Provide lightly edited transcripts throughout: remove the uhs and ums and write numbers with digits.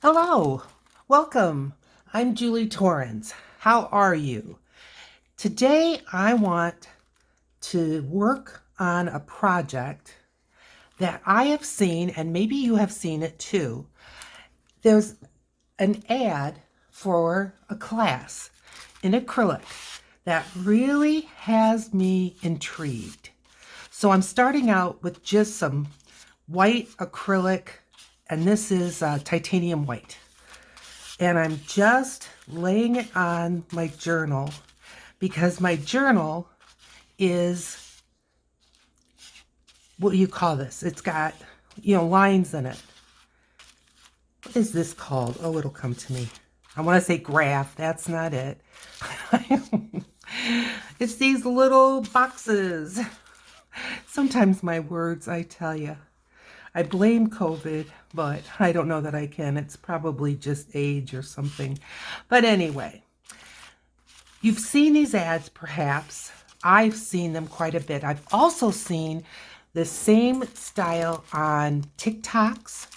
Hello, welcome. I'm Julie Torrens. How are you? Today I want to work on a project that I have seen, and maybe you have seen it too. There's an ad for a class in acrylic that really has me intrigued. So I'm starting out with just some white acrylic, and this is titanium white. And I'm just laying it on my journal because my journal is, what do you call this? It's got, lines in it. What is this called? Oh, it'll come to me. I want to say graph. That's not it. It's these little boxes. Sometimes my words, I tell you. I blame COVID, but I don't know that I can. It's probably just age or something. But anyway, you've seen these ads perhaps. I've seen them quite a bit. I've also seen the same style on TikToks,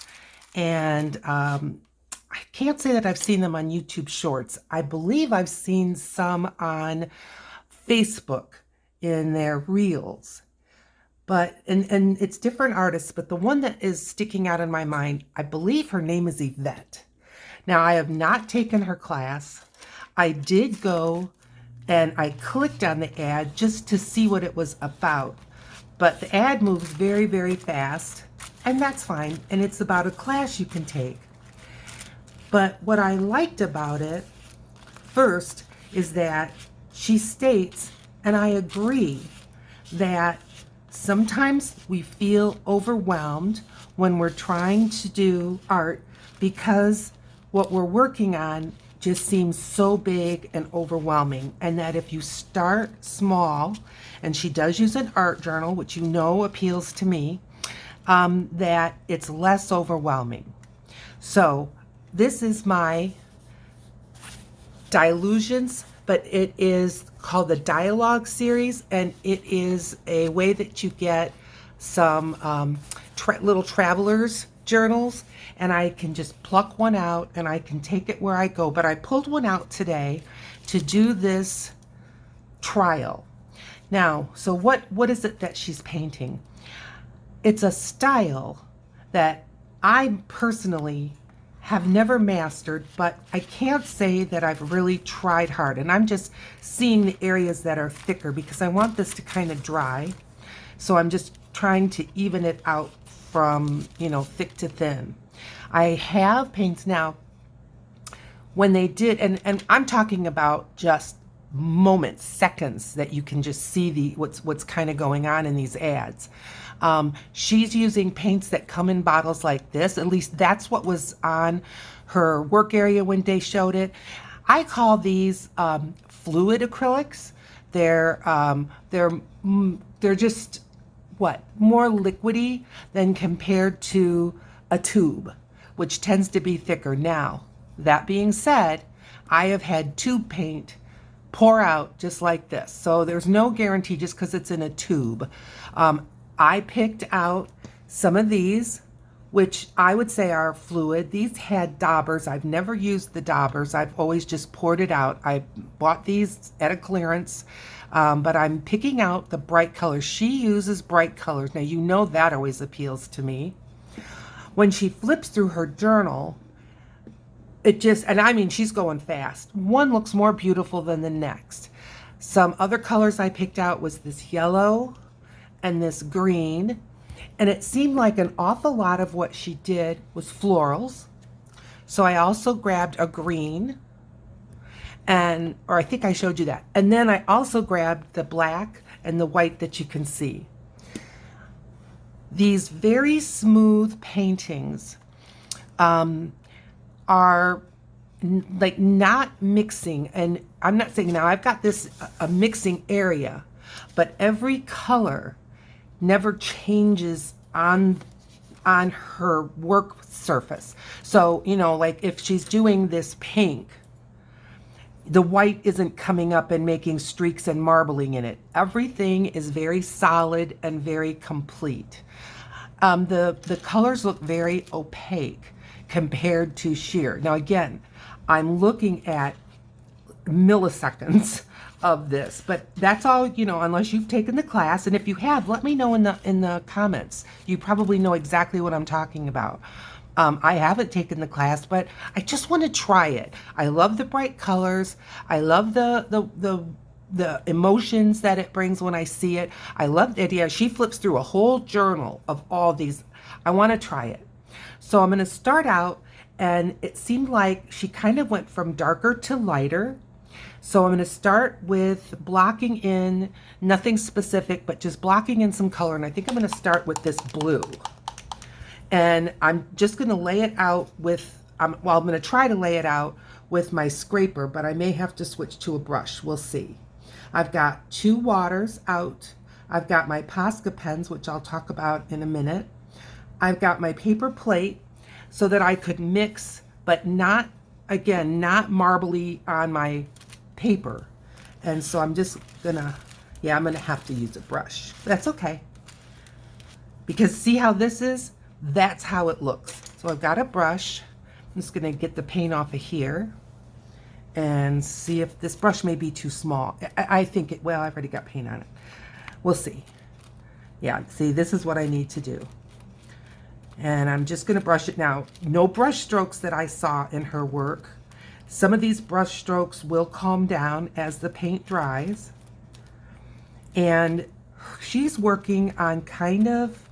and I can't say that I've seen them on YouTube Shorts. I believe I've seen some on Facebook in their Reels. But, and it's different artists, but the one that is sticking out in my mind, I believe her name is Yvette. Now, I have not taken her class. I did go and I clicked on the ad just to see what it was about. But the ad moves very, very fast, and that's fine. And it's about a class you can take. But what I liked about it, first, is that she states, and I agree, that sometimes we feel overwhelmed when we're trying to do art because what we're working on just seems so big and overwhelming. And that if you start small, and she does use an art journal, which you know appeals to me, that it's less overwhelming. So this is my Dilutions, but it is called the Dialogue series, and it is a way that you get some little traveler's journals, and I can just pluck one out and I can take it where I go. But I pulled one out today to do this trial. Now, so what is it that she's painting? It's a style that I personally have never mastered, but I can't say that I've really tried hard. And I'm just seeing the areas that are thicker because I want this to kind of dry. So I'm just trying to even it out from, thick to thin. I have paints now. When they did, and I'm talking about just moments, seconds that you can just see what's kind of going on in these ads. She's using paints that come in bottles like this. At least that's what was on her work area when they showed it. I call these fluid acrylics. They're just more liquidy than compared to a tube, which tends to be thicker. Now, that being said, I have had tube paint pour out just like this. So there's no guarantee just because it's in a tube. I picked out some of these, which I would say are fluid. These had daubers. I've never used the daubers. I've always just poured it out. I bought these at a clearance, but I'm picking out the bright colors. She uses bright colors. Now, you know that always appeals to me. When she flips through her journal, and I mean, she's going fast. One looks more beautiful than the next. Some other colors I picked out was this yellow and this green. And it seemed like an awful lot of what she did was florals. So I also grabbed a green, or I think I showed you that. And then I also grabbed the black and the white that you can see. These very smooth paintings are like not mixing, and I'm not saying now I've got this a mixing area, but every color never changes on her work surface. So, like if she's doing this pink, the white isn't coming up and making streaks and marbling in it. Everything is very solid and very complete. The colors look very opaque. compared to sheer. Now again, I'm looking at milliseconds of this, but that's all, you know, unless you've taken the class. And if you have, let me know in the comments. You probably know exactly what I'm talking about. I haven't taken the class, but I just want to try it. I love the bright colors. I love the emotions that it brings when I see it. I love the idea. She flips through a whole journal of all these. I want to try it. So I'm going to start out, and it seemed like she kind of went from darker to lighter. So I'm going to start with blocking in, nothing specific, but just blocking in some color. And I think I'm going to start with this blue. And I'm just going to lay it out with, well, I'm going to try to lay it out with my scraper, but I may have to switch to a brush. We'll see. I've got 2 waters out. I've got my Posca pens, which I'll talk about in a minute. I've got my paper plate so that I could mix, but not, again, not marbly on my paper. And so I'm just gonna, yeah, I'm gonna have to use a brush. That's okay. Because see how this is? That's how it looks. So I've got a brush. I'm just gonna get the paint off of here and see if this brush may be too small. I think it, well, I've already got paint on it. We'll see. Yeah, see, this is what I need to do. And I'm just gonna brush it now. No brush strokes that I saw in her work. Some of these brush strokes will calm down as the paint dries. And she's working on kind of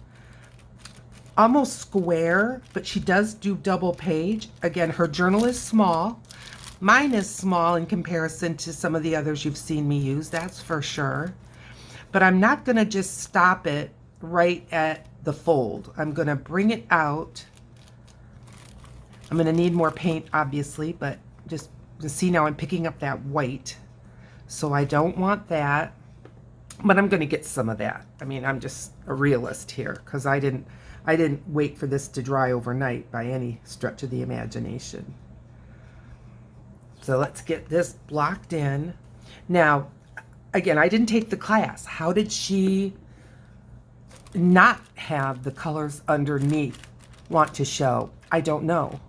almost square, but she does do double page. Again, her journal is small. Mine is small in comparison to some of the others you've seen me use, that's for sure. But I'm not gonna just stop it right at the fold. I'm gonna bring it out. I'm gonna need more paint, obviously, but just to see now I'm picking up that white. So I don't want that, but I'm gonna get some of that. I mean, I'm just a realist here because I didn't wait for this to dry overnight by any stretch of the imagination. So let's get this blocked in. Now, again, I didn't take the class. How did she not have the colors underneath want to show? I don't know.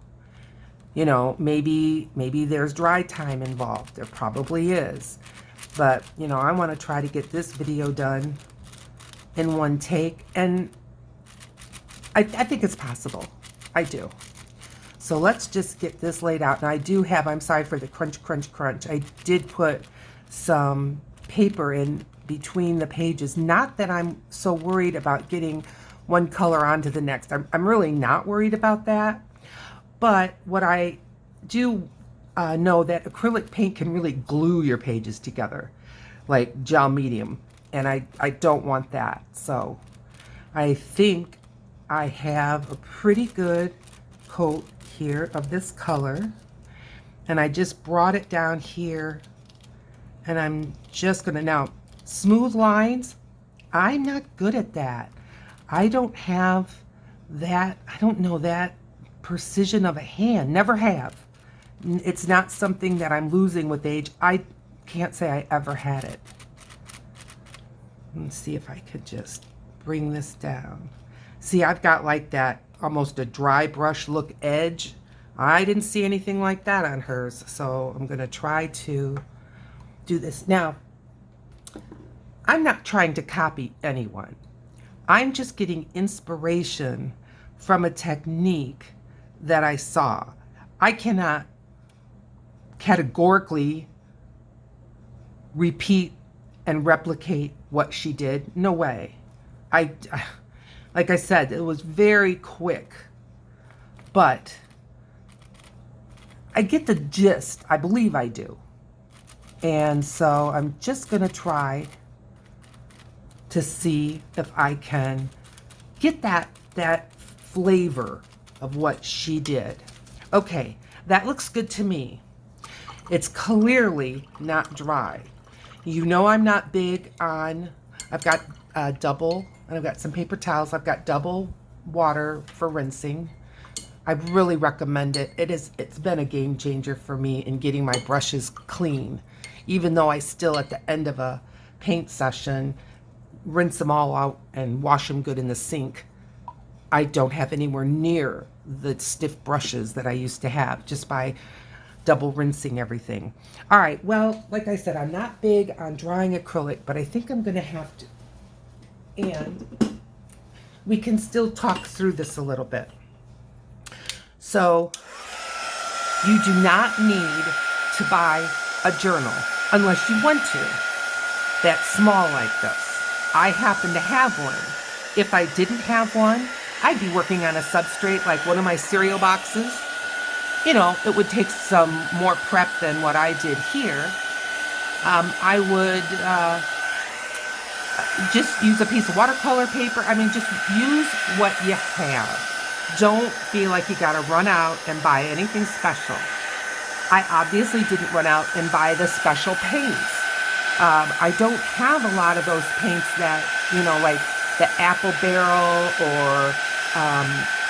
You know, maybe there's dry time involved. There probably is. But, you know, I want to try to get this video done in one take. And I think it's possible. I do. So let's just get this laid out. And I do have, I'm sorry for the crunch, crunch, crunch. I did put some paper in between the pages. Not that I'm so worried about getting one color onto the next. I'm really not worried about that. But what I do know that acrylic paint can really glue your pages together, like gel medium. And I don't want that. So I think I have a pretty good coat here of this color. And I just brought it down here. And I'm just gonna, now, smooth lines, I'm not good at that. I don't have that, I don't know that precision of a hand, never have. It's not something that I'm losing with age. I can't say I ever had it. Let's see if I could just bring this down. See, I've got like that, almost a dry brush look edge. I didn't see anything like that on hers, so I'm gonna try to do this. Now, I'm not trying to copy anyone. I'm just getting inspiration from a technique that I saw. I cannot categorically repeat and replicate what she did. No way. Like I said, it was very quick, but I get the gist. I believe I do. And so I'm just gonna try to see if I can get that flavor of what she did. Okay, that looks good to me. It's clearly not dry. You know I'm not big on, I've got double, and I've got some paper towels. I've got double water for rinsing. I really recommend it. It's been a game changer for me in getting my brushes clean. Even though I still, at the end of a paint session, rinse them all out and wash them good in the sink. I don't have anywhere near the stiff brushes that I used to have just by double rinsing everything. All right, well, like I said, I'm not big on drying acrylic, but I think I'm going to have to. And we can still talk through this a little bit. So you do not need to buy a journal unless you want to. That's small like this. I happen to have one. If I didn't have one, I'd be working on a substrate like one of my cereal boxes. You know, it would take some more prep than what I did here. I would just use a piece of watercolor paper. I mean, just use what you have. Don't feel like you gotta run out and buy anything special. I obviously didn't run out and buy the special paints. I don't have a lot of those paints that, you know, like the Apple Barrel or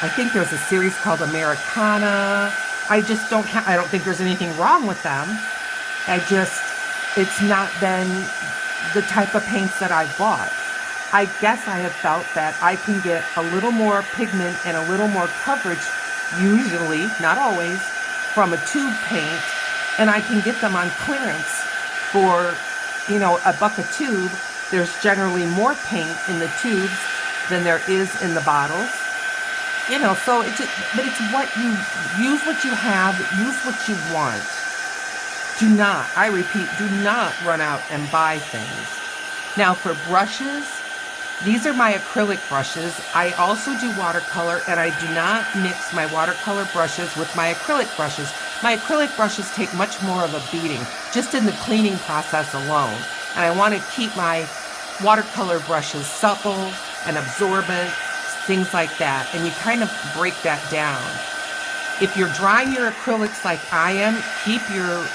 I think there's a series called Americana. I just don't have, I don't think there's anything wrong with them. It's not been the type of paints that I've bought. I guess I have felt that I can get a little more pigment and a little more coverage, usually, not always, from a tube paint, and I can get them on clearance for, you know, $1 a tube. There's generally more paint in the tubes than there is in the bottles. You know, so but it's what you, use what you have, use what you want. Do not, I repeat, do not run out and buy things. Now for brushes, these are my acrylic brushes. I also do watercolor, and I do not mix my watercolor brushes with my acrylic brushes. My acrylic brushes take much more of a beating, just in the cleaning process alone. And I want to keep my watercolor brushes supple and absorbent, things like that. And you kind of break that down. If you're drying your acrylics like I am, keep your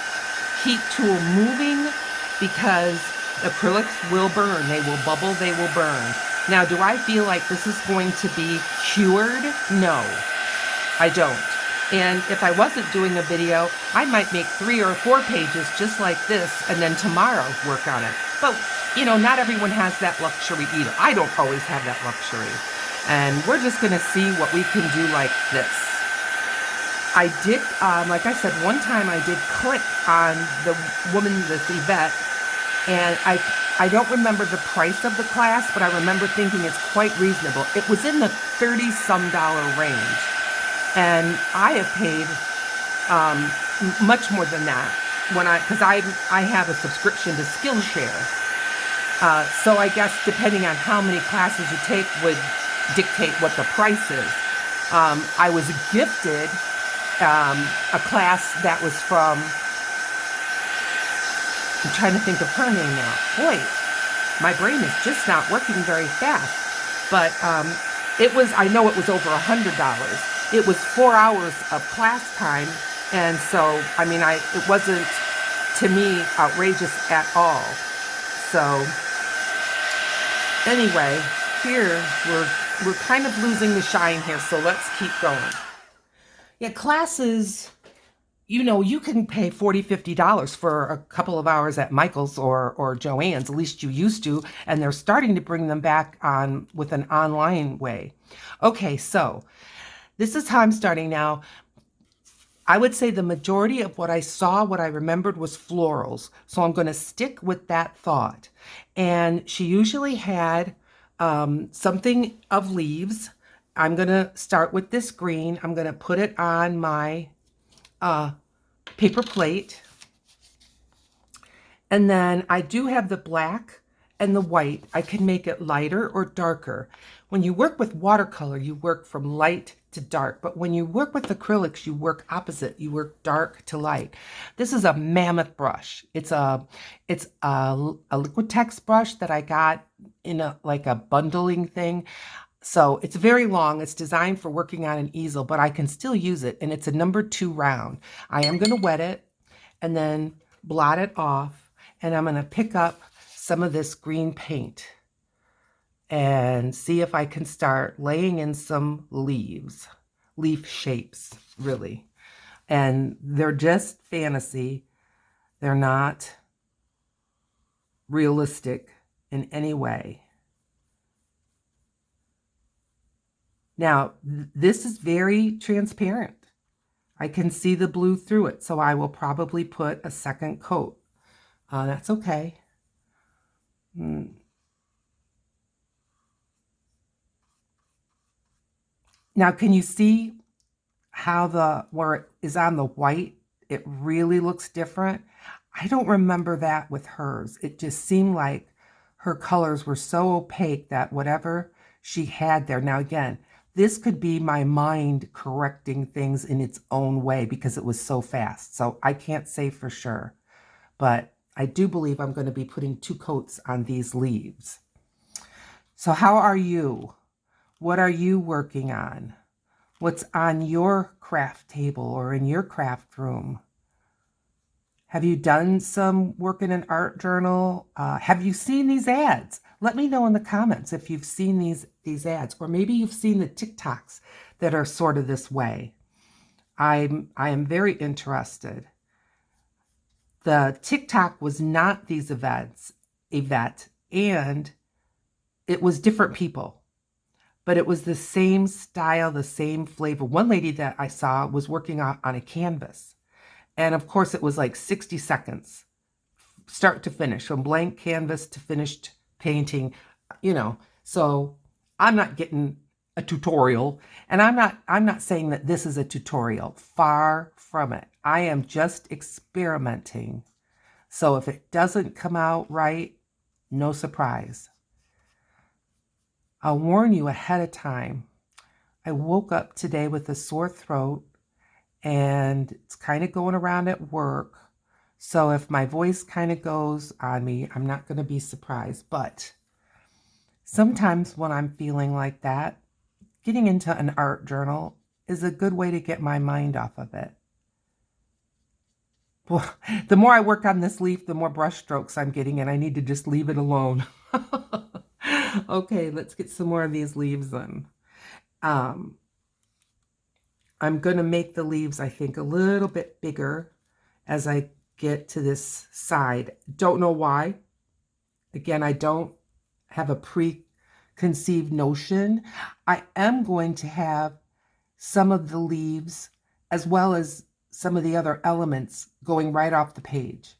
heat tool moving, because acrylics will burn. They will bubble, they will burn. Now, do I feel like this is going to be cured? No, I don't. And if I wasn't doing a video, I might make 3 or 4 pages just like this, and then tomorrow work on it. But, you know, not everyone has that luxury either. I don't always have that luxury. And we're just gonna see what we can do like this. I did, like I said, one time I did click on the woman, this Yvette, and I don't remember the price of the class, but I remember thinking it's quite reasonable. It was in the $30-some range, and I have paid much more than that because I have a subscription to Skillshare. So I guess depending on how many classes you take would dictate what the price is. I was gifted a class that was from, I'm trying to think of her name now. Boy, my brain is just not working very fast. But it was, I know it was over $100. It was 4 hours of class time. And so, I mean, it wasn't, to me, outrageous at all. So, anyway, here, we're kind of losing the shine here, so let's keep going. Yeah, classes, you know, you can pay $40, $50 for a couple of hours at Michael's or Joann's, at least you used to, and they're starting to bring them back on with an online way. Okay, so this is how I'm starting now. I would say the majority of what I saw, what I remembered, was florals. So I'm going to stick with that thought. And she usually had something of leaves. I'm going to start with this green. I'm going to put it on my paper plate. And then I do have the black and the white. I can make it lighter or darker. When you work with watercolor, you work from light to dark. But when you work with acrylics, you work opposite. You work dark to light. This is a mammoth brush. It's a Liquitex brush that I got in like a bundling thing. So it's very long. It's designed for working on an easel, but I can still use it. And it's a number 2 round. I am going to wet it and then blot it off. And I'm going to pick up some of this green paint and see if I can start laying in some leaves, leaf shapes, really. And they're just fantasy. They're not realistic in any way. Now, this is very transparent. I can see the blue through it, so I will probably put a second coat. That's okay. Now, can you see how where it is on the white, it really looks different? I don't remember that with hers. It just seemed like her colors were so opaque that whatever she had there. Now, again, this could be my mind correcting things in its own way because it was so fast. So I can't say for sure, but I do believe I'm going to be putting 2 coats on these leaves. So how are you? What are you working on? What's on your craft table or in your craft room? Have you done some work in an art journal? Have you seen these ads? Let me know in the comments if you've seen these ads, or maybe you've seen the TikToks that are sort of this way. I am very interested. The TikTok was not these events, and it was different people, but it was the same style, the same flavor. One lady that I saw was working on a canvas. And of course, it was like 60 seconds, start to finish, from blank canvas to finished painting, you know. So I'm not getting a tutorial, and I'm not saying that this is a tutorial. Far from it. I am just experimenting. So if it doesn't come out right, no surprise. I'll warn you ahead of time. I woke up today with a sore throat, and it's kind of going around at work. So if my voice kind of goes on me, I'm not going to be surprised. But sometimes when I'm feeling like that, getting into an art journal is a good way to get my mind off of it. Well, the more I work on this leaf, the more brush strokes I'm getting, and I need to just leave it alone. Okay, let's get some more of these leaves then. I'm going to make the leaves, I think, a little bit bigger as I get to this side. Don't know why. Again, I don't have a preconceived notion. I am going to have some of the leaves as well as some of the other elements going right off the page.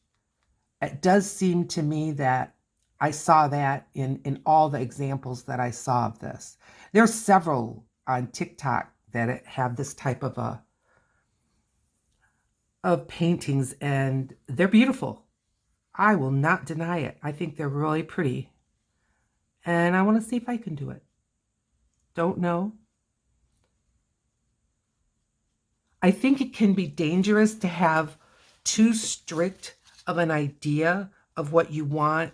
It does seem to me that I saw that in all the examples that I saw of this. There's several on TikTok that have this type of paintings, and they're beautiful. I will not deny it. I think they're really pretty. And I want to see if I can do it. Don't know. I think it can be dangerous to have too strict of an idea of what you want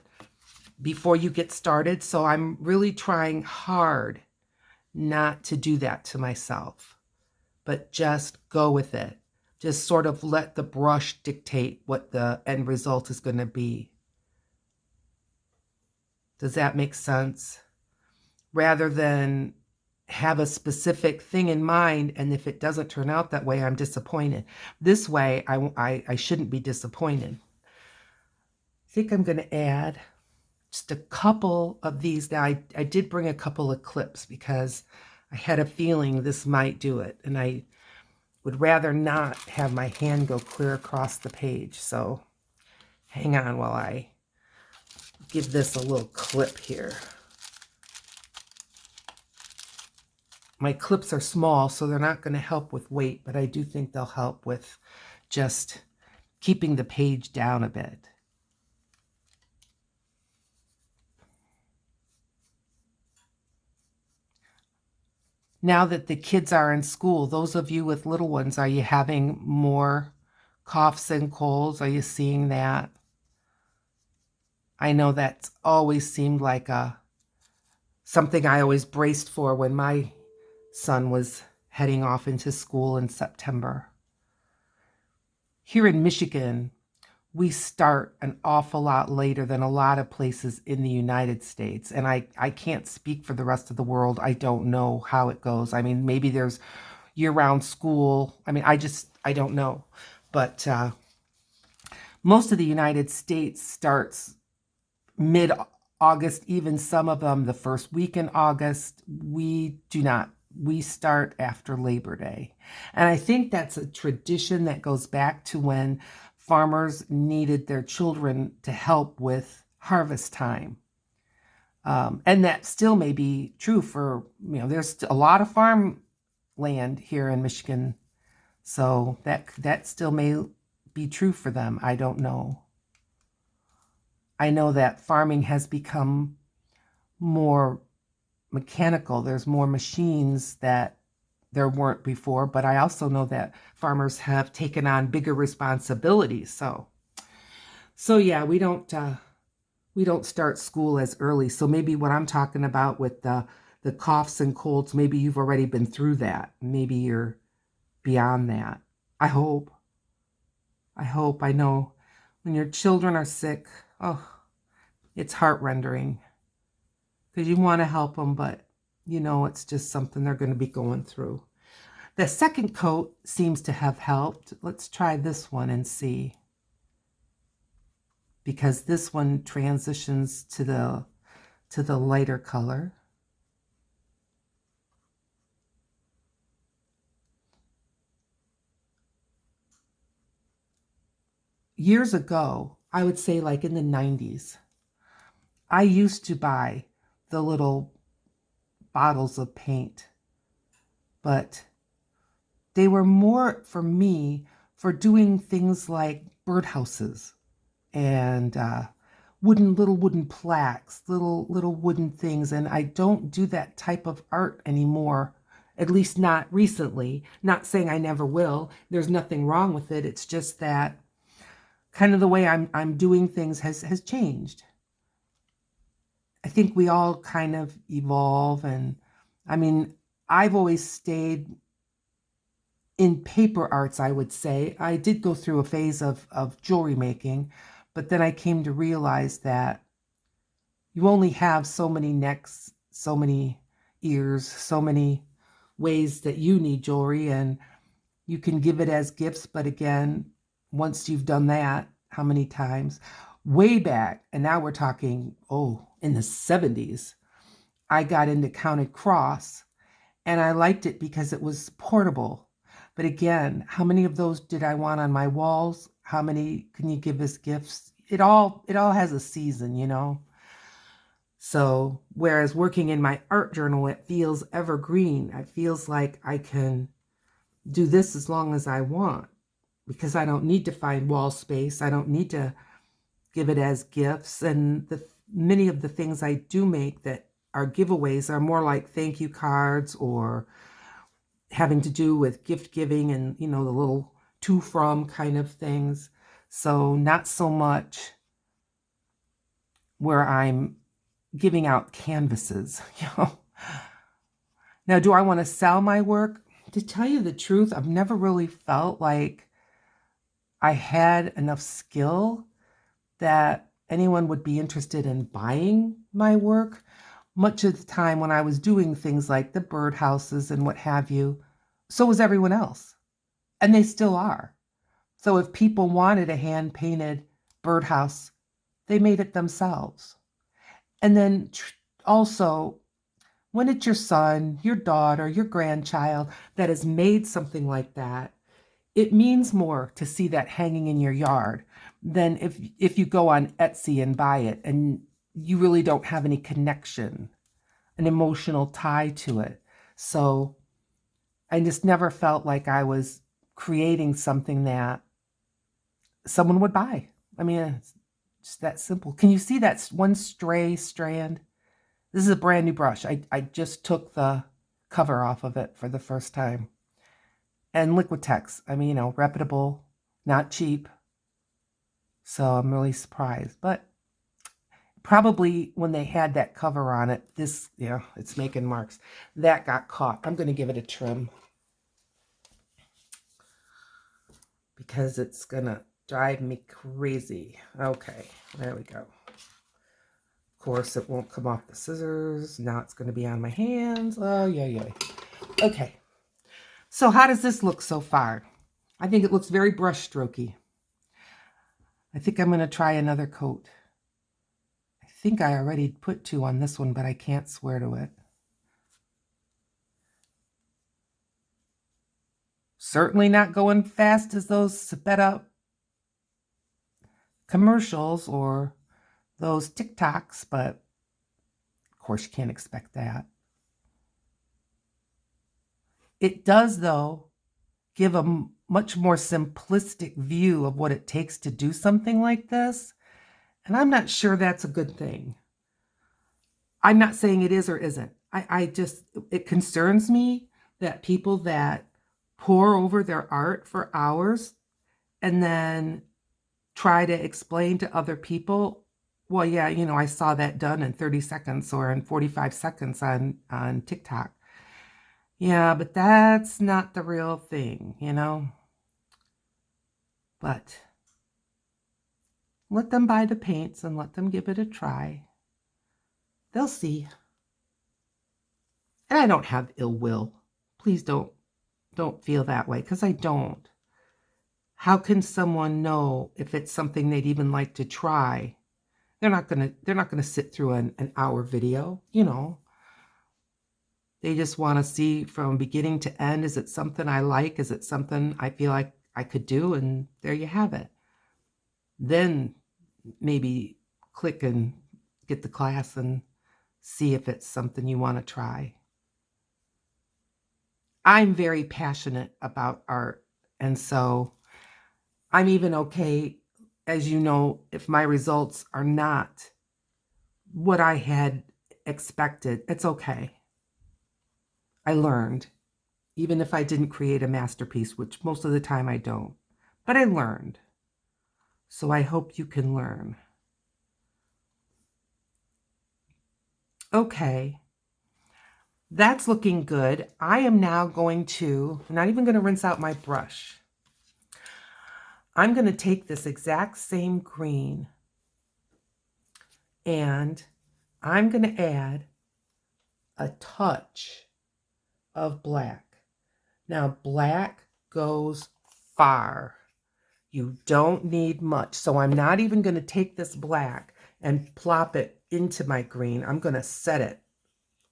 before you get started. So I'm really trying hard not to do that to myself, but just go with it. Just sort of let the brush dictate what the end result is going to be. Does that make sense? Rather than have a specific thing in mind, and if it doesn't turn out that way, I'm disappointed. This way, I shouldn't be disappointed. I think I'm going to add just a couple of these. Now, I did bring a couple of clips because I had a feeling this might do it, and I would rather not have my hand go clear across the page. So hang on while I give this a little clip here. My clips are small, so they're not going to help with weight, but I do think they'll help with just keeping the page down a bit. Now that the kids are in school, those of you with little ones, are you having more coughs and colds? Are you seeing that? I know that's always seemed like something I always braced for when my son was heading off into school in September. Here in Michigan, we start an awful lot later than a lot of places in the United States. And I can't speak for the rest of the world. I don't know how it goes. I mean, maybe there's year-round school. I mean, I don't know. But most of the United States starts mid-August, even some of them the first week in August. We do not. we start after Labor Day. And I think that's a tradition that goes back to when farmers needed their children to help with harvest time. And that still may be true for, there's a lot of farm land here in Michigan. So that still may be true for them. I don't know. I know that farming has become more mechanical. There's more machines that there weren't before, but I also know that farmers have taken on bigger responsibilities. So yeah, we don't start school as early. So maybe what I'm talking about with the coughs and colds, maybe you've already been through that. Maybe you're beyond that. I hope. I know when your children are sick, oh, it's heart-rending because you want to help them, but it's just something they're going to be going through. The second coat seems to have helped. Let's try this one and see. Because this one transitions to the lighter color. Years ago, I would say like in the 90s, I used to buy the little bottles of paint, but they were more for me for doing things like birdhouses and little wooden plaques, little wooden things. And I don't do that type of art anymore, at least not recently. Not saying I never will. There's nothing wrong with it. It's just that kind of the way I'm doing things has changed. I think we all kind of evolve, and I mean, I've always stayed in paper arts, I would say. I did go through a phase of jewelry making, but then I came to realize that you only have so many necks, so many ears, so many ways that you need jewelry, and you can give it as gifts, but again, once you've done that, how many times? Way back, and now we're talking, in the 70s, I got into counted cross, and I liked it because it was portable. But again, how many of those did I want on my walls? How many can you give as gifts? It all has a season, So whereas working in my art journal, it feels evergreen. It feels like I can do this as long as I want because I don't need to find wall space. I don't need to give it as gifts. And many of the things I do make that are giveaways are more like thank you cards or having to do with gift giving and, the little to from kind of things. So not so much where I'm giving out canvases, Now, do I want to sell my work? To tell you the truth, I've never really felt like I had enough skill that anyone would be interested in buying my work. Much of the time when I was doing things like the birdhouses and what have you, so was everyone else. And they still are. So if people wanted a hand-painted birdhouse, they made it themselves. And then also, when it's your son, your daughter, your grandchild that has made something like that, it means more to see that hanging in your yard than if you go on Etsy and buy it and you really don't have any connection, an emotional tie to it. So I just never felt like I was creating something that someone would buy. I mean, it's just that simple. Can you see that one stray strand? This is a brand new brush. I just took the cover off of it for the first time. And Liquitex, I mean, reputable, not cheap. So I'm really surprised. But probably when they had that cover on it, this, it's making marks. That got caught. I'm going to give it a trim. Because it's going to drive me crazy. Okay, there we go. Of course, it won't come off the scissors. Now it's going to be on my hands. Oh, yeah. Okay. So how does this look so far? I think it looks very brush strokey. I think I'm going to try another coat. I think I already put 2 on this one, but I can't swear to it. Certainly not going fast as those sped up commercials or those TikToks, but of course you can't expect that. It does, though, give a much more simplistic view of what it takes to do something like this, and I'm not sure that's a good thing. I'm not saying it is or isn't. It concerns me that people that pore over their art for hours and then try to explain to other people, well, yeah, I saw that done in 30 seconds or in 45 seconds on TikTok. Yeah, but that's not the real thing, But let them buy the paints and let them give it a try. They'll see. And I don't have ill will. Please don't feel that way, because I don't. How can someone know if it's something they'd even like to try? They're not gonna sit through an hour video, They just want to see from beginning to end, is it something I like? Is it something I feel like I could do? And there you have it. Then maybe click and get the class and see if it's something you want to try. I'm very passionate about art, and so I'm even okay, as you know, if my results are not what I had expected. It's okay. I learned, even if I didn't create a masterpiece, which most of the time I don't, but I learned. So I hope you can learn. Okay, that's looking good. I am now I'm not even going to rinse out my brush. I'm going to take this exact same green and I'm going to add a touch of black. Now, black goes far. You don't need much. So I'm not even going to take this black and plop it into my green. I'm going to set it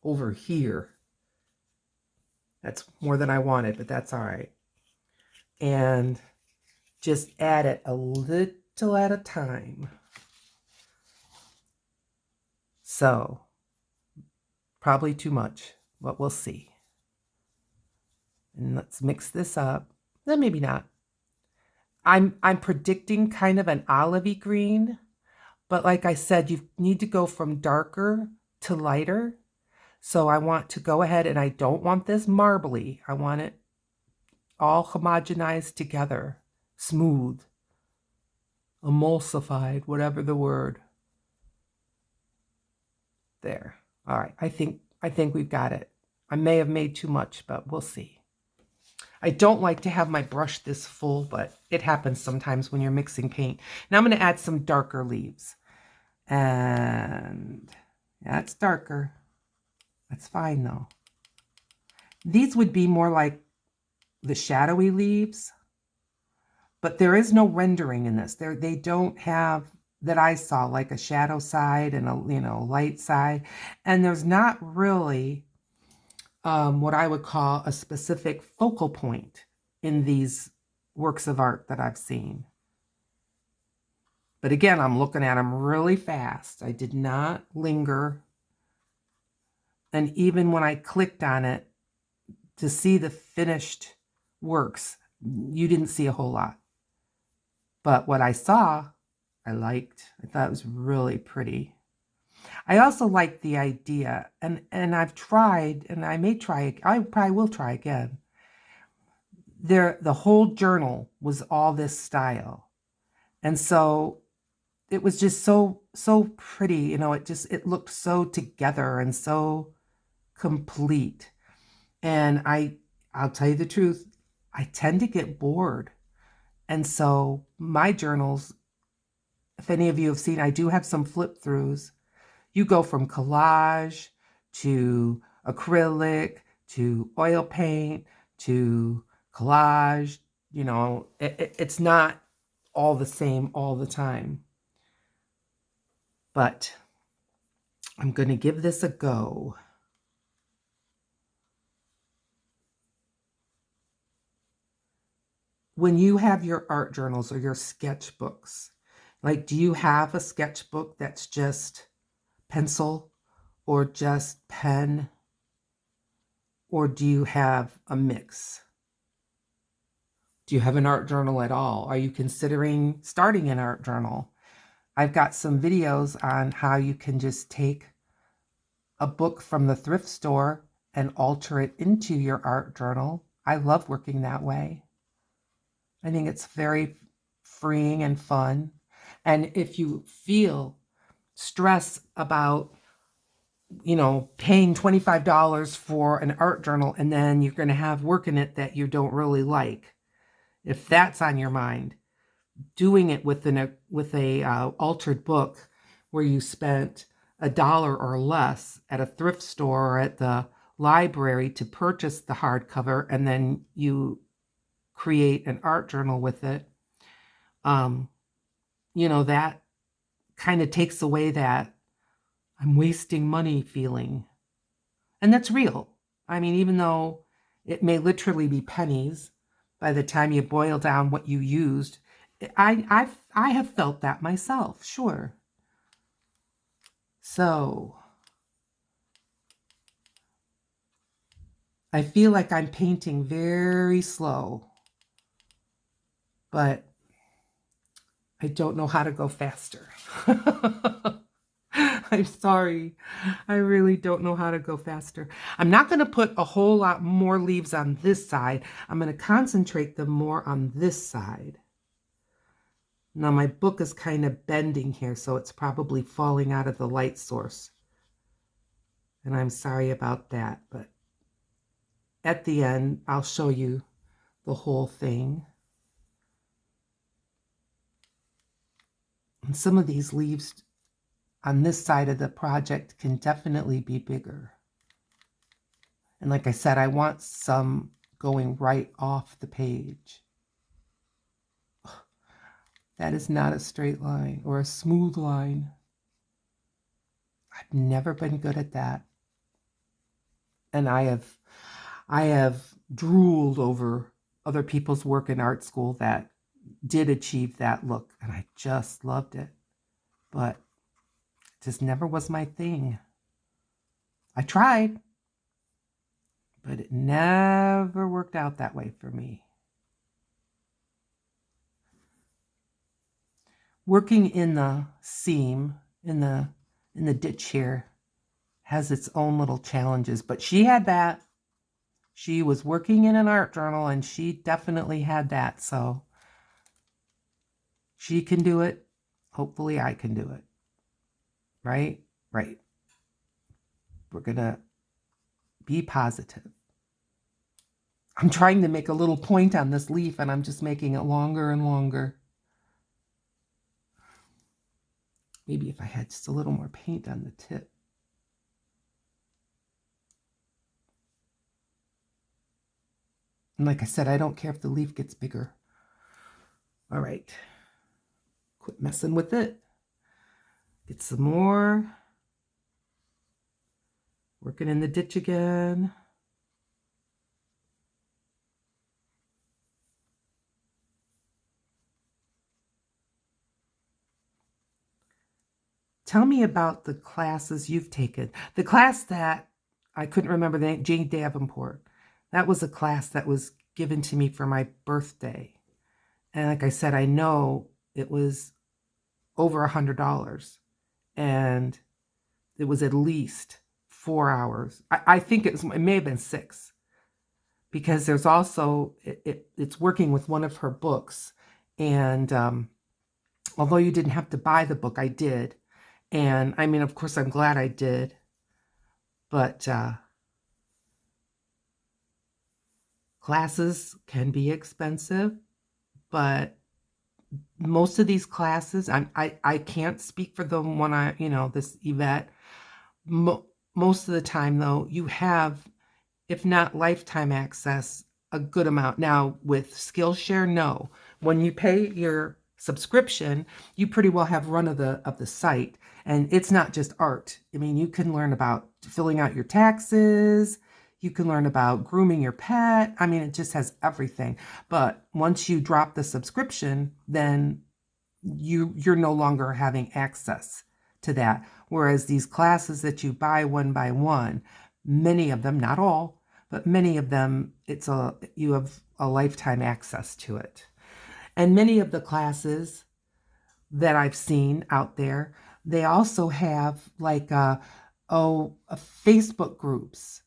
over here. That's more than I wanted, but that's all right. And just add it a little at a time. So, probably too much, but we'll see. And let's mix this up. Then maybe not. I'm predicting kind of an olivey green, but like I said, you need to go from darker to lighter. So I want to go ahead, and I don't want this marbly. I want it all homogenized together, smooth, emulsified, whatever the word. There. All right. I think we've got it. I may have made too much, but we'll see. I don't like to have my brush this full, but it happens sometimes when you're mixing paint. Now I'm going to add some darker leaves. And that's darker. That's fine though. These would be more like the shadowy leaves, but there is no rendering in this. They don't have, that I saw, like a shadow side and a light side, and there's not really what I would call a specific focal point in these works of art that I've seen. But again, I'm looking at them really fast. I did not linger. And even when I clicked on it to see the finished works, you didn't see a whole lot. But what I saw, I liked. I thought it was really pretty. I also like the idea, and I've tried, and I probably will try again. The whole journal was all this style. And so it was just so pretty, it looked so together and so complete. And I'll tell you the truth, I tend to get bored. And so my journals, if any of you have seen, I do have some flip throughs. You go from collage to acrylic to oil paint to collage. It's not all the same all the time. But I'm going to give this a go. when you have your art journals or your sketchbooks, like, do you have a sketchbook that's just pencil or just pen, or do you have a mix? Do you have an art journal at all? Are you considering starting an art journal? I've got some videos on how you can just take a book from the thrift store and alter it into your art journal. I love working that way. I think it's very freeing and fun. And if you feel stress about, paying $25 for an art journal and then you're going to have work in it that you don't really like, if that's on your mind, doing it with a altered book where you spent $1 or less at a thrift store or at the library to purchase the hardcover, and then you create an art journal with it, that kind of takes away that I'm wasting money feeling. And that's real. I mean, even though it may literally be pennies, by the time you boil down what you used, I have felt that myself, sure. So I feel like I'm painting very slow, but I don't know how to go faster. I'm sorry. I really don't know how to go faster. I'm not going to put a whole lot more leaves on this side. I'm going to concentrate them more on this side. Now my book is kind of bending here, so it's probably falling out of the light source. And I'm sorry about that, but at the end, I'll show you the whole thing. And some of these leaves on this side of the project can definitely be bigger. And like I said, I want some going right off the page. That is not a straight line or a smooth line. I've never been good at that. And I have drooled over other people's work in art school that did achieve that look, and I just loved it. But it just never was my thing. I tried, but it never worked out that way for me. Working in the seam, in the ditch here, has its own little challenges, but she had that. She was working in an art journal and she definitely had that, so she can do it. Hopefully I can do it. Right? Right. We're gonna be positive. I'm trying to make a little point on this leaf and I'm just making it longer and longer. Maybe if I had just a little more paint on the tip. And like I said, I don't care if the leaf gets bigger. All right. Quit messing with it. Get some more. Working in the ditch again. Tell me about the classes you've taken. The class that I couldn't remember the name, Jane Davenport. That was a class that was given to me for my birthday. And like I said, I know it was over $100. And it was at least 4 hours. I think it may have been 6. Because there's also, it's working with one of her books. And although you didn't have to buy the book, I did. And I mean, of course, I'm glad I did. But classes can be expensive. But most of these classes, I can't speak for the one this Yvette. Most of the time, though, you have, if not lifetime access, a good amount. Now, with Skillshare, no. When you pay your subscription, you pretty well have run of the site. And it's not just art. I mean, you can learn about filling out your taxes. You can learn about grooming your pet. I mean, it just has everything. But once you drop the subscription, then you're no longer having access to that. Whereas these classes that you buy one by one, many of them, not all, but many of them, you have a lifetime access to it. And many of the classes that I've seen out there, they also have like Facebook groups,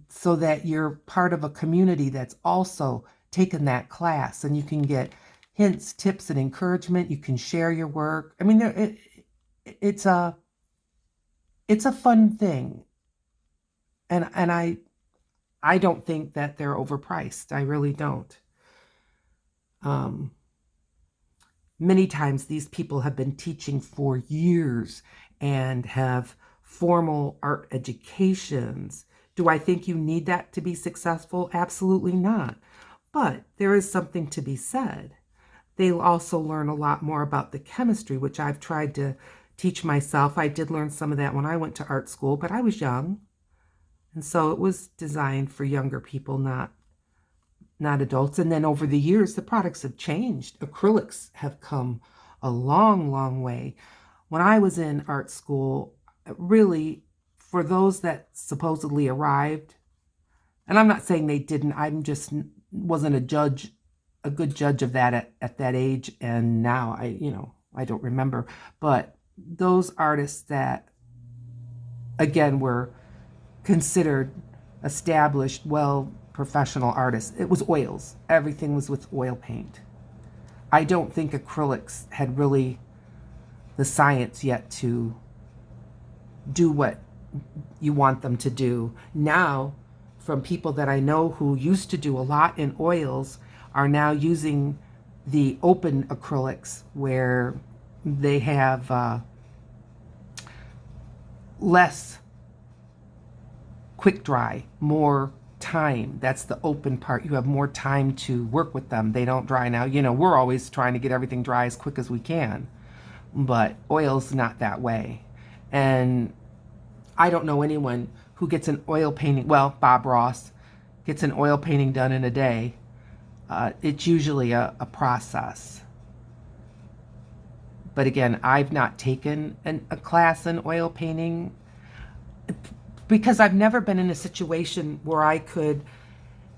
so that you're part of a community that's also taken that class, and you can get hints, tips, and encouragement. You can share your work. I mean, it's a fun thing, and I don't think that they're overpriced. I really don't. Many times these people have been teaching for years and have formal art educations. Do I think you need that to be successful? Absolutely not. But there is something to be said. They'll also learn a lot more about the chemistry, which I've tried to teach myself. I did learn some of that when I went to art school, but I was young. And so it was designed for younger people, not adults. And then over the years, the products have changed. Acrylics have come a long, long way. When I was in art school, really, for those that supposedly arrived, and I'm not saying they didn't, I'm just wasn't a good judge of that at that age. And now I don't remember. But those artists that, again, were considered established, professional artists, it was oils. Everything was with oil paint. I don't think acrylics had really the science yet to do what you want them to do. Now, from people that I know who used to do a lot in oils, are now using the open acrylics, where they have less quick dry, more time. That's the open part. You have more time to work with them. They don't dry now. We're always trying to get everything dry as quick as we can, but oil's not that way. And I don't know anyone who gets an oil painting. Well, Bob Ross gets an oil painting done in a day. It's usually a process. But again, I've not taken a class in oil painting because I've never been in a situation where I could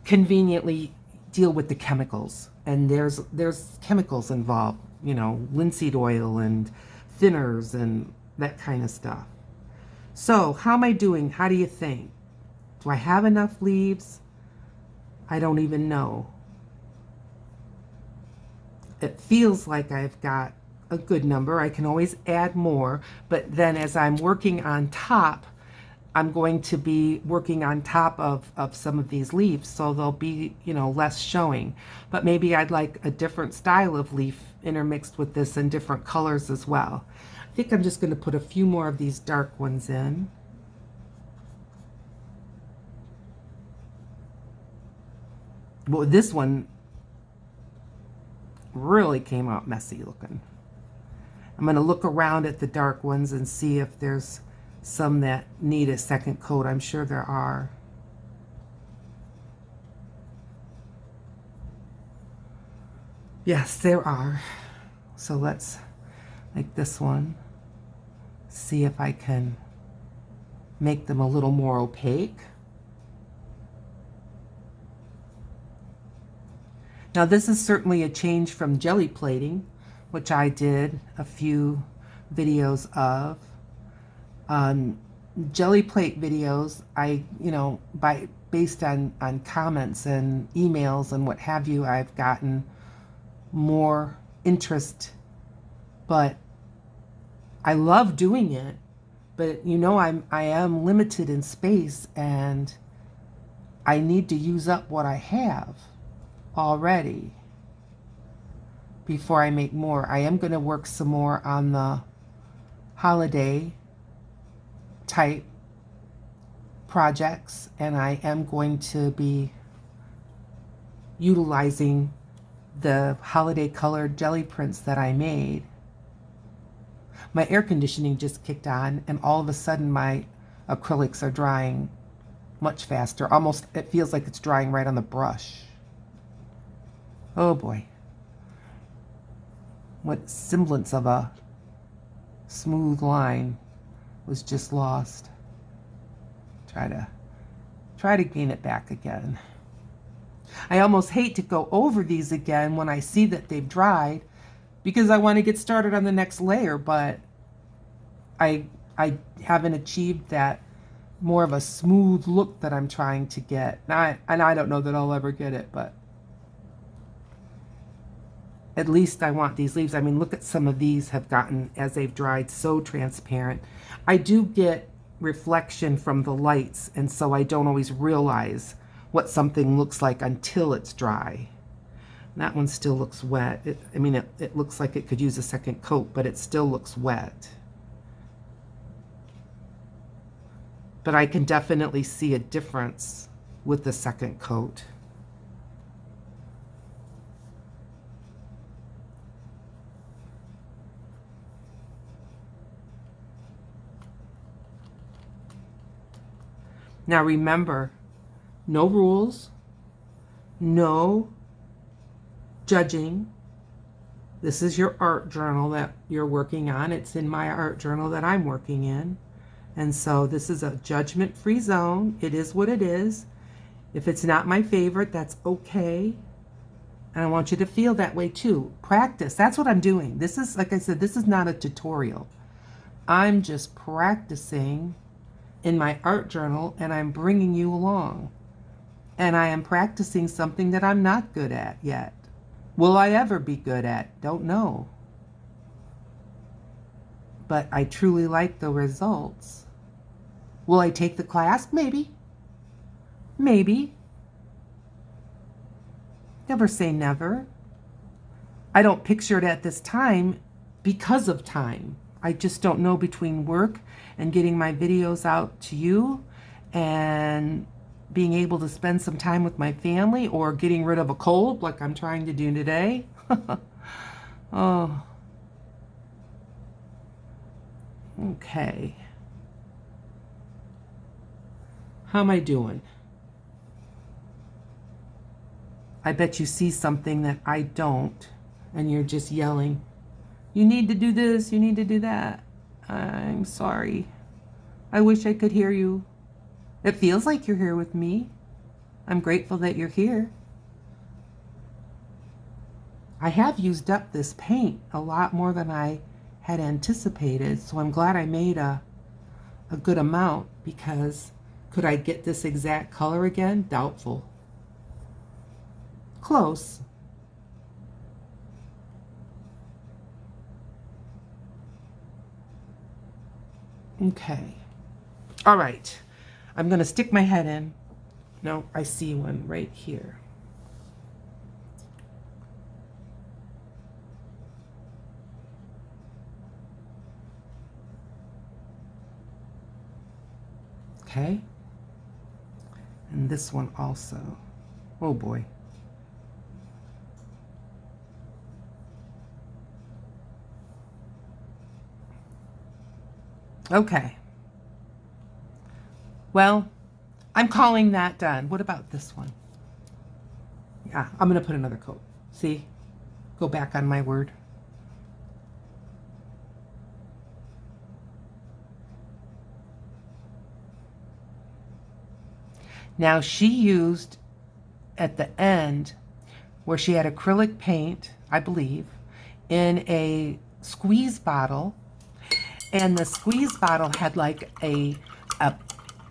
conveniently deal with the chemicals. And there's chemicals involved, linseed oil and thinners and that kind of stuff. So how am I doing? How do you think? Do I have enough leaves? I don't even know. It feels like I've got a good number. I can always add more, but then as I'm working on top, I'm going to be working on top of some of these leaves, so they'll be, less showing. But maybe I'd like a different style of leaf intermixed with this in different colors as well. I think I'm just going to put a few more of these dark ones in. Well, this one really came out messy looking. I'm going to look around at the dark ones and see if there's some that need a second coat. I'm sure there are. Yes, there are. So let's, like this one, see if I can make them a little more opaque. Now this is certainly a change from jelly plating, which I did a few videos of. Jelly plate videos, based on comments and emails and what have you, I've gotten more interest, but I love doing it. But I am limited in space, and I need to use up what I have already before I make more. I am going to work some more on the holiday type projects, and I am going to be utilizing the holiday colored jelly prints that I made. My air conditioning just kicked on, and all of a sudden my acrylics are drying much faster. Almost, it feels like it's drying right on the brush. Oh boy. What semblance of a smooth line was just lost. Try to gain it back again. I almost hate to go over these again when I see that they've dried because I want to get started on the next layer, but I haven't achieved that more of a smooth look that I'm trying to get. And I don't know that I'll ever get it, but at least I want these leaves. I mean, look at some of these have gotten, as they've dried, so transparent. I do get reflection from the lights, and so I don't always realize what something looks like until it's dry. That one still looks wet. It looks like it could use a second coat, but it still looks wet. But I can definitely see a difference with the second coat. Now remember, no rules, no judging. This is your art journal that you're working on. It's in my art journal that I'm working in. And so this is a judgment-free zone. It is what it is. If it's not my favorite, that's okay. And I want you to feel that way too. Practice. That's what I'm doing. This is, like I said, this is not a tutorial. I'm just practicing in my art journal, and I'm bringing you along. And I am practicing something that I'm not good at yet. Will I ever be good at? Don't know. But I truly like the results. Will I take the class? Maybe. Maybe. Never say never. I don't picture it at this time because of time. I just don't know, between work and getting my videos out to you and being able to spend some time with my family, or getting rid of a cold like I'm trying to do today. Oh. Okay. How am I doing? I bet you see something that I don't, and you're just yelling, you need to do this, you need to do that. I'm sorry. I wish I could hear you. It feels like you're here with me. I'm grateful that you're here. I have used up this paint a lot more than I had anticipated, so I'm glad I made a good amount, because could I get this exact color again? Doubtful. Close. Okay. All right. I'm going to stick my head in. No, I see one right here. Okay. And this one also. Oh boy. Okay. Well, I'm calling that done. What about this one? Yeah, I'm going to put another coat. See? Go back on my word. Now she used at the end where she had acrylic paint, I believe, in a squeeze bottle, and the squeeze bottle had like a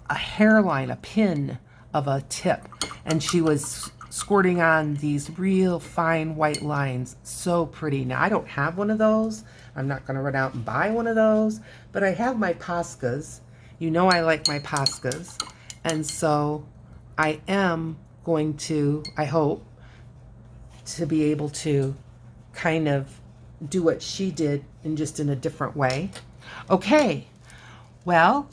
hairline, a pin of a tip, and she was squirting on these real fine white lines. So pretty. Now I don't have one of those. I'm not going to run out and buy one of those, but I have my Poscas. You know I like my Poscas, and so I am going to, I hope, to be able to kind of do what she did in just in a different way. Okay, well,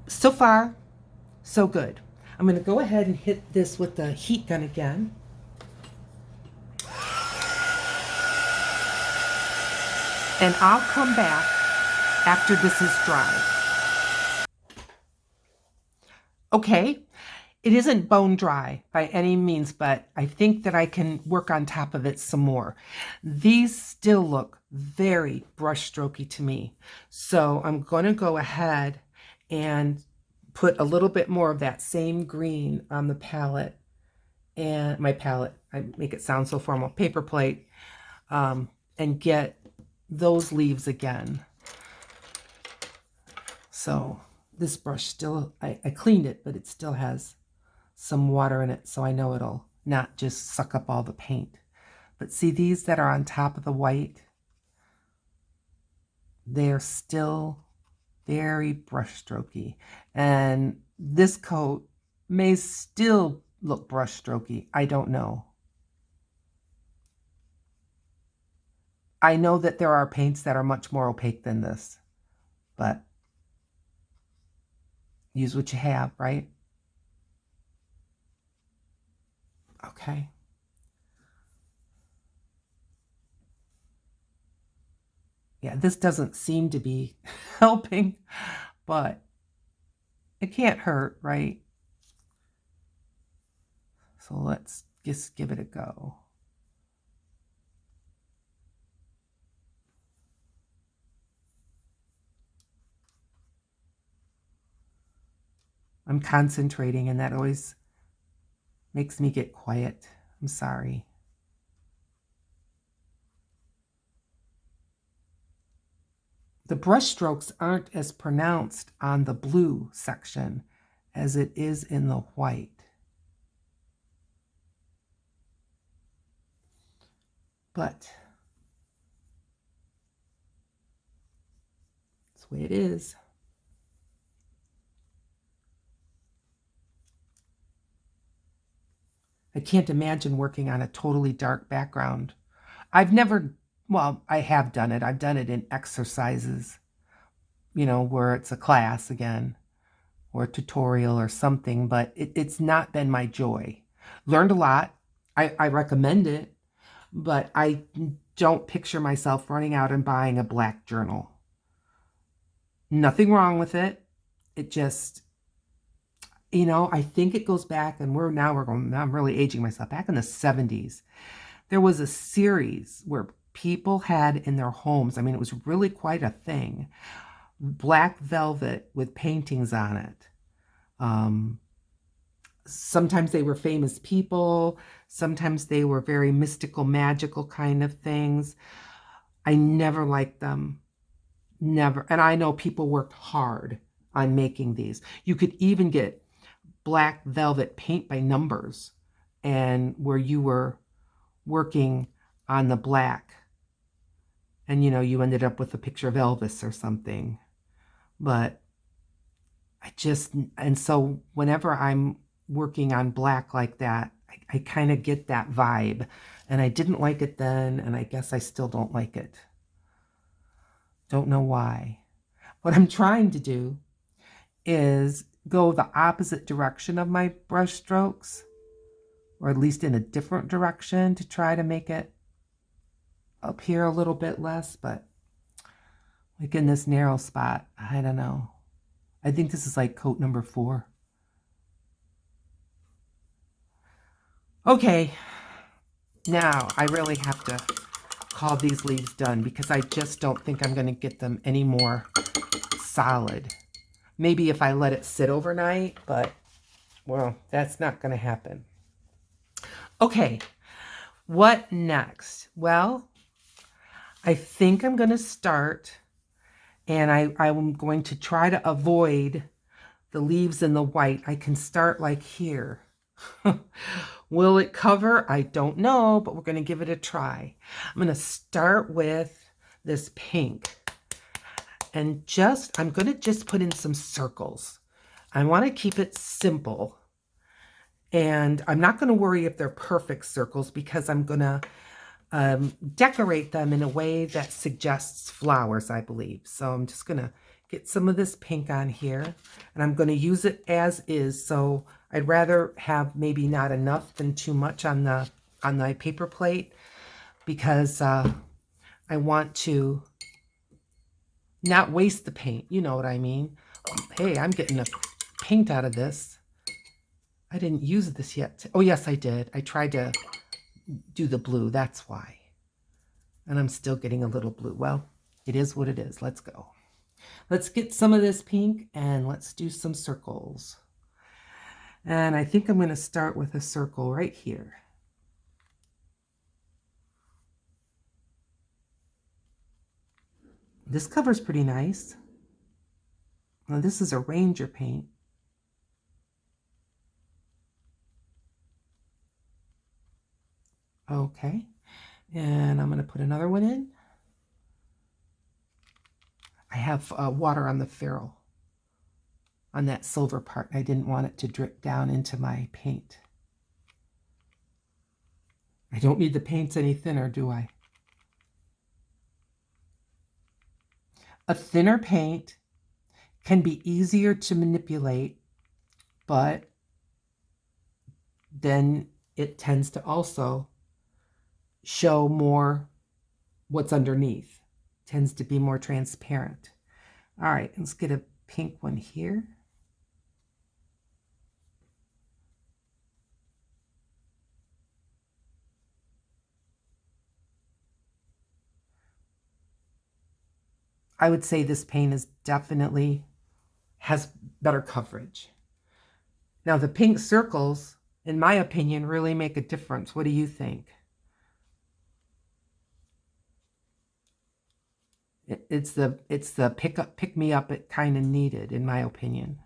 so far, so good. I'm going to go ahead and hit this with the heat gun again. And I'll come back after this is dry. Okay, it isn't bone dry by any means, but I think that I can work on top of it some more. These still look very brushstrokey to me. So I'm going to go ahead and put a little bit more of that same green on the palette, and my palette, I make it sound so formal, paper plate, and get those leaves again. So this brush still, I cleaned it, but it still has some water in it, so I know it'll not just suck up all the paint. But see these that are on top of the white? They're still very brushstrokey. And this coat may still look brushstrokey. I don't know. I know that there are paints that are much more opaque than this, but use what you have, right? Okay. Yeah, this doesn't seem to be helping, but it can't hurt, right? So let's just give it a go. I'm concentrating, and that always makes me get quiet. I'm sorry. The brush strokes aren't as pronounced on the blue section as it is in the white. But that's the way it is. I can't imagine working on a totally dark background. I've never, well, I have done it. I've done it in exercises, you know, where it's a class again, or a tutorial or something, but it's not been my joy. Learned a lot. I recommend it, but I don't picture myself running out and buying a black journal. Nothing wrong with it. It just, you know, I think it goes back, and I'm really aging myself. Back in the 70s, there was a series where people had in their homes, I mean, it was really quite a thing, black velvet with paintings on it. Sometimes they were famous people, sometimes they were very mystical, magical kind of things. I never liked them. Never. And I know people worked hard on making these. You could even get black velvet paint by numbers, and where you were working on the black, and you know, you ended up with a picture of Elvis or something. But and so whenever I'm working on black like that, I kind of get that vibe, and I didn't like it then, and I guess I still don't like it. Don't know why. What I'm trying to do is go the opposite direction of my brush strokes, or at least in a different direction, to try to make it up here a little bit less, but like in this narrow spot, I don't know. I think this is like coat number 4. Okay, now I really have to call these leaves done, because I just don't think I'm going to get them any more solid. Maybe if I let it sit overnight, but, well, that's not going to happen. Okay, what next? Well, I think I'm going to start, and I'm going to try to avoid the leaves in the white. I can start like here. Will it cover? I don't know, but we're going to give it a try. I'm going to start with this pink, and I'm going to just put in some circles. I want to keep it simple, and I'm not going to worry if they're perfect circles, because I'm going to decorate them in a way that suggests flowers, I believe. So I'm just going to get some of this pink on here, and I'm going to use it as is. So I'd rather have maybe not enough than too much on the paper plate, because I want to not waste the paint. You know what I mean? Hey, I'm getting a paint out of this. I didn't use this yet. Oh, yes, I did. I tried to do the blue. That's why. And I'm still getting a little blue. Well, it is what it is. Let's go. Let's get some of this pink and let's do some circles. And I think I'm going to start with a circle right here. This cover's pretty nice. Now this is a Ranger paint. Okay. And I'm going to put another one in. I have water on the ferrule, on that silver part. I didn't want it to drip down into my paint. I don't need the paints any thinner, do I? A thinner paint can be easier to manipulate, but then it tends to also show more what's underneath. Tends to be more transparent. All right, let's get a pink one here. I would say this paint is definitely has better coverage. Now the pink circles, in my opinion, really make a difference. What do you think? It's the pick me up it kind of needed, in my opinion.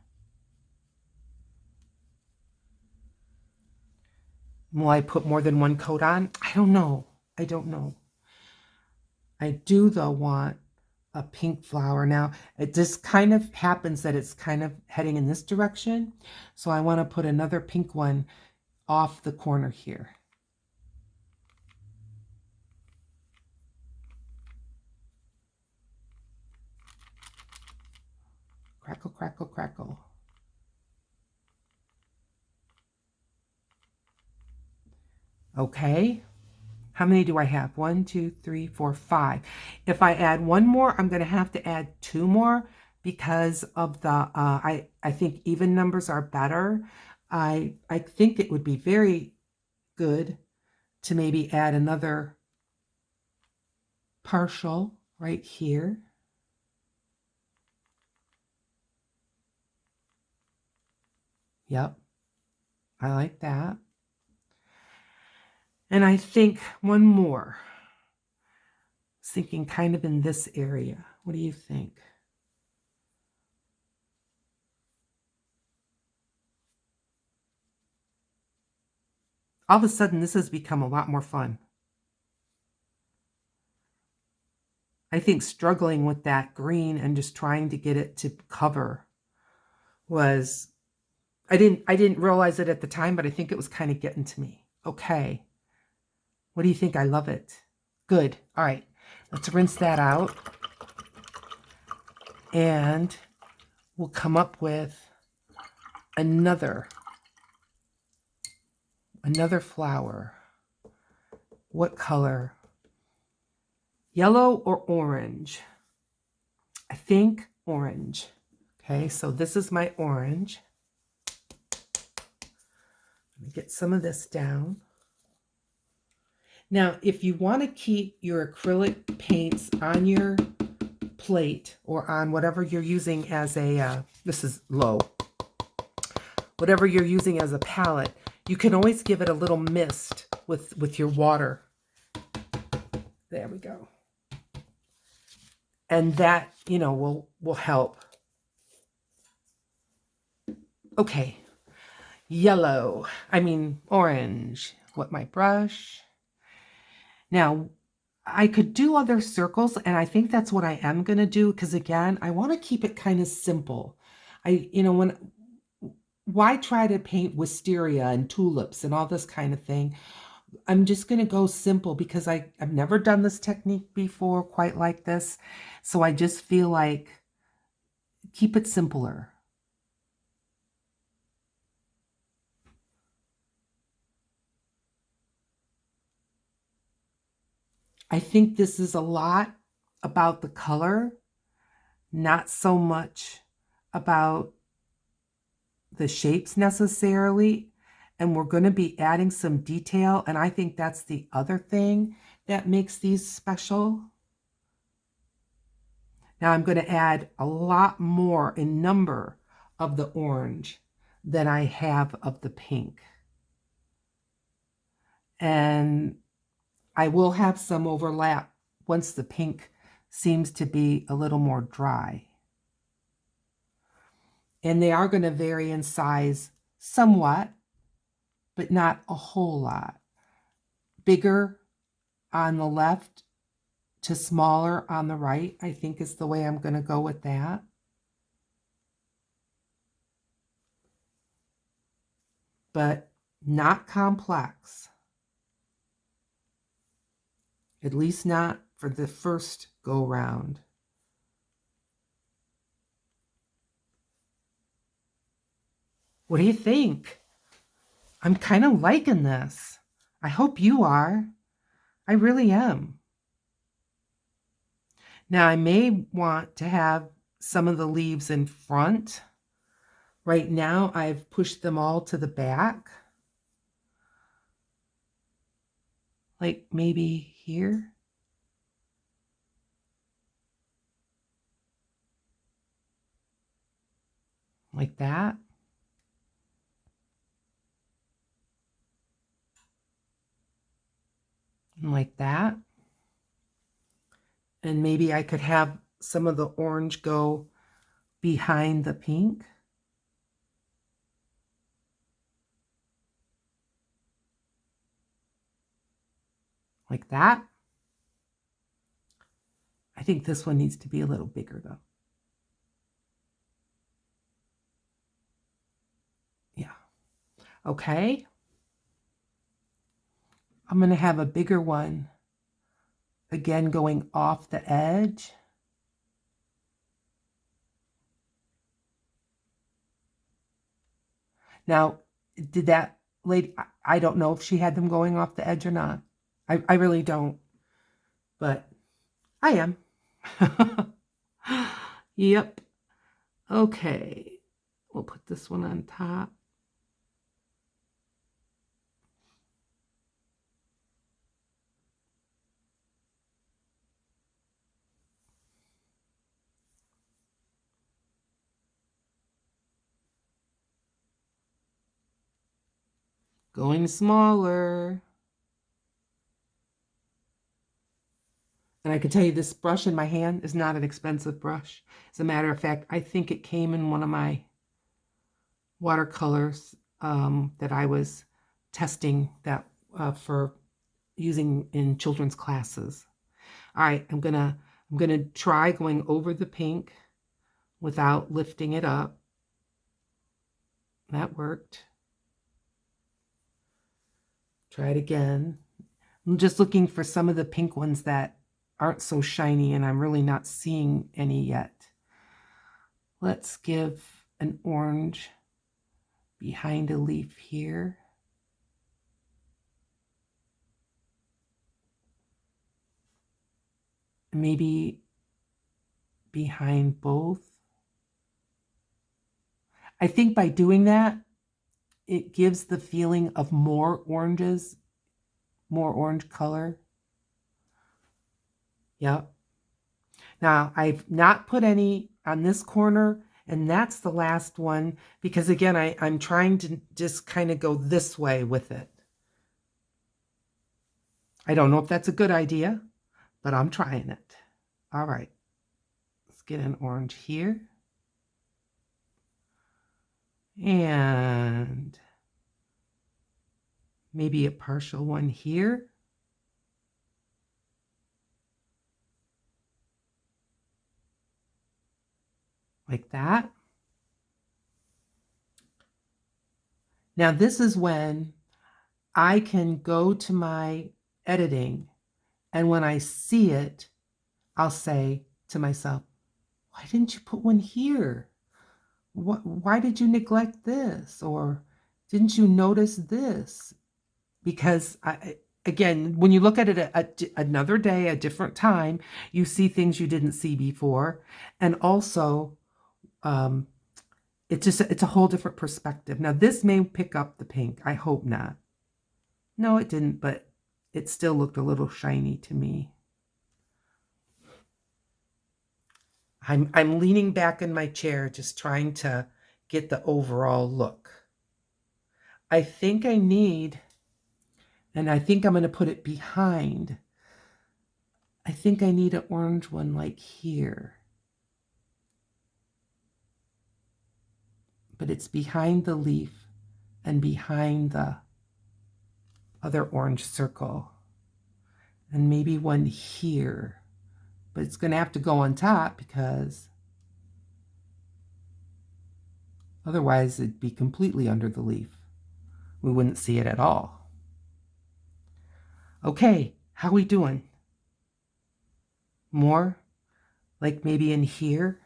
Will I put more than one coat on? I don't know. I don't know. I do though want a pink flower. Now it just kind of happens that it's kind of heading in this direction, so I want to put another pink one off the corner here. Crackle, crackle, crackle. Okay. How many do I have? 1, 2, 3, 4, 5. If I add one more, I'm going to have to add 2 more because of the, I think even numbers are better. I think it would be very good to maybe add another partial right here. Yep, I like that. And I think one more. Thinking kind of in this area. What do you think? All of a sudden, this has become a lot more fun. I think struggling with that green and just trying to get it to cover was, I didn't realize it at the time, but I think it was kind of getting to me. Okay. What do you think? I love it. Good. All right. Let's rinse that out. And we'll come up with another flower. What color? Yellow or orange? I think orange. Okay, so this is my orange. Let me get some of this down. Now, if you want to keep your acrylic paints on your plate or on whatever you're using as a, this is low, whatever you're using as a palette, you can always give it a little mist with your water. There we go. And that, you know, will help. Okay, orange. Wet my brush. Now, I could do other circles, and I think that's what I am going to do, because again, I want to keep it kind of simple. Why try to paint wisteria and tulips and all this kind of thing? I'm just going to go simple because I've never done this technique before quite like this. So I just feel like keep it simpler. I think this is a lot about the color, not so much about the shapes necessarily. and we're going to be adding some detail, and I think that's the other thing that makes these special. Now I'm going to add a lot more in number of the orange than I have of the pink. And I will have some overlap once the pink seems to be a little more dry. And they are going to vary in size somewhat, but not a whole lot. Bigger on the left to smaller on the right, I think is the way I'm going to go with that. But not complex. At least not for the first go round. What do you think? I'm kind of liking this. I hope you are. I really am. Now I may want to have some of the leaves in front. Right now I've pushed them all to the back. Like maybe here. Like that. And like that. And maybe I could have some of the orange go behind the pink. Like that. I think this one needs to be a little bigger though. Yeah. Okay. I'm going to have a bigger one. Again, going off the edge. Now, did that lady, I don't know if she had them going off the edge or not. I really don't. But I am. Yep. Okay. We'll put this one on top. Going smaller. And I can tell you this brush in my hand is not an expensive brush. As a matter of fact, I think it came in one of my watercolors that I was testing that for using in children's classes. All right, I'm gonna try going over the pink without lifting it up. That worked. Try it again. I'm just looking for some of the pink ones that aren't so shiny, and I'm really not seeing any yet. Let's give an orange behind a leaf here. Maybe behind both. I think by doing that, it gives the feeling of more oranges, more orange color. Yep. Now, I've not put any on this corner, and that's the last one, because again, I'm trying to just kind of go this way with it. I don't know if that's a good idea, but I'm trying it. All right. Let's get an orange here. And maybe a partial one here. Like that. Now this is when I can go to my editing, and when I see it, I'll say to myself, why didn't you put one here? Why did you neglect this? Or didn't you notice this? Because again, when you look at it another day, a different time, you see things you didn't see before. And also, it's a whole different perspective. Now this may pick up the pink. I hope not. No, it didn't, but it still looked a little shiny to me. I'm leaning back in my chair, just trying to get the overall look. I think I need, and I think I'm going to put it behind. I think I need an orange one like here. But it's behind the leaf and behind the other orange circle. And maybe one here. But it's going to have to go on top because otherwise it'd be completely under the leaf. We wouldn't see it at all. Okay, how we doing? More? Like maybe in here?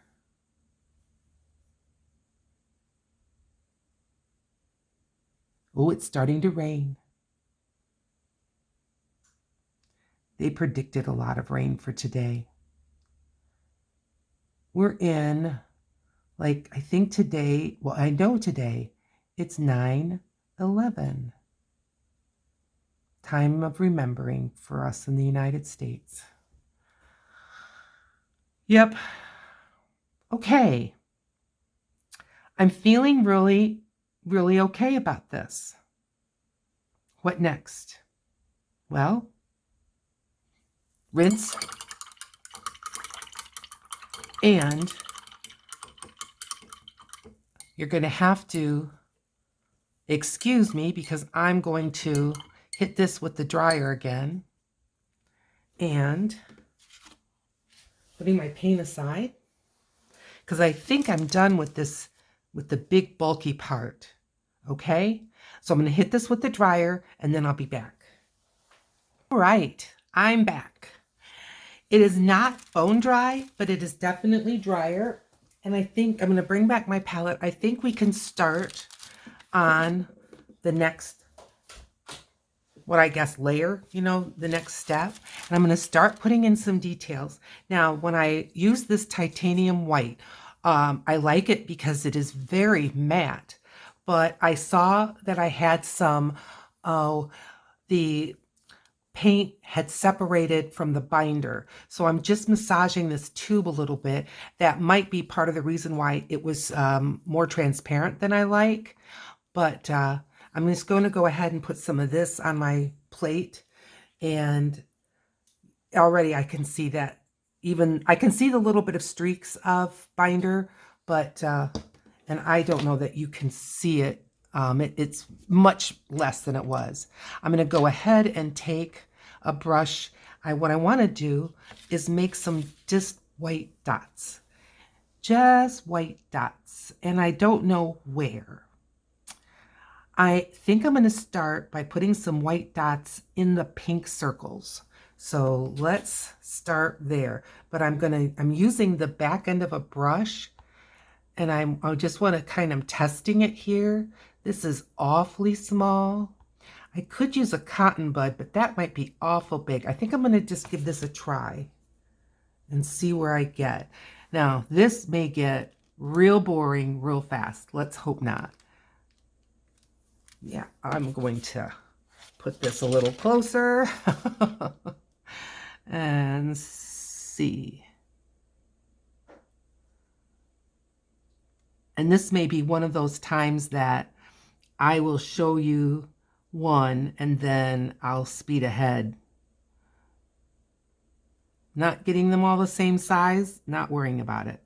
Oh, it's starting to rain. They predicted a lot of rain for today. We're in, like, I think today, well, I know today, it's 9/11. Time of remembering for us in the United States. Yep. Okay. I'm feeling really, really okay about this. What next? Well, rinse and you're going to have to excuse me because I'm going to hit this with the dryer again and putting my paint aside because I think I'm done with this, with the big bulky part. Okay, so I'm going to hit this with the dryer and then I'll be back. All right, I'm back. It is not bone dry, but it is definitely drier. And I think I'm going to bring back my palette. I think we can start on the next, what I guess, layer, you know, the next step. And I'm going to start putting in some details. Now, when I use this titanium white, I like it because it is very matte. But I saw that I had some, the paint had separated from the binder. So I'm just massaging this tube a little bit. That might be part of the reason why it was more transparent than I like. But I'm just going to go ahead and put some of this on my plate. And already I can see that I can see the little bit of streaks of binder, but, and I don't know that you can see it. It's much less than it was. I'm going to go ahead and take a brush. What I want to do is make some just white dots. Just white dots. And I don't know where. I think I'm going to start by putting some white dots in the pink circles. So let's start there. But I'm using the back end of a brush. And I just want to kind of testing it here. This is awfully small. I could use a cotton bud, but that might be awful big. I think I'm going to just give this a try and see where I get. Now, this may get real boring real fast. Let's hope not. Yeah, I'm going to put this a little closer and see. And this may be one of those times that I will show you one and then I'll speed ahead. Not getting them all the same size, not worrying about it.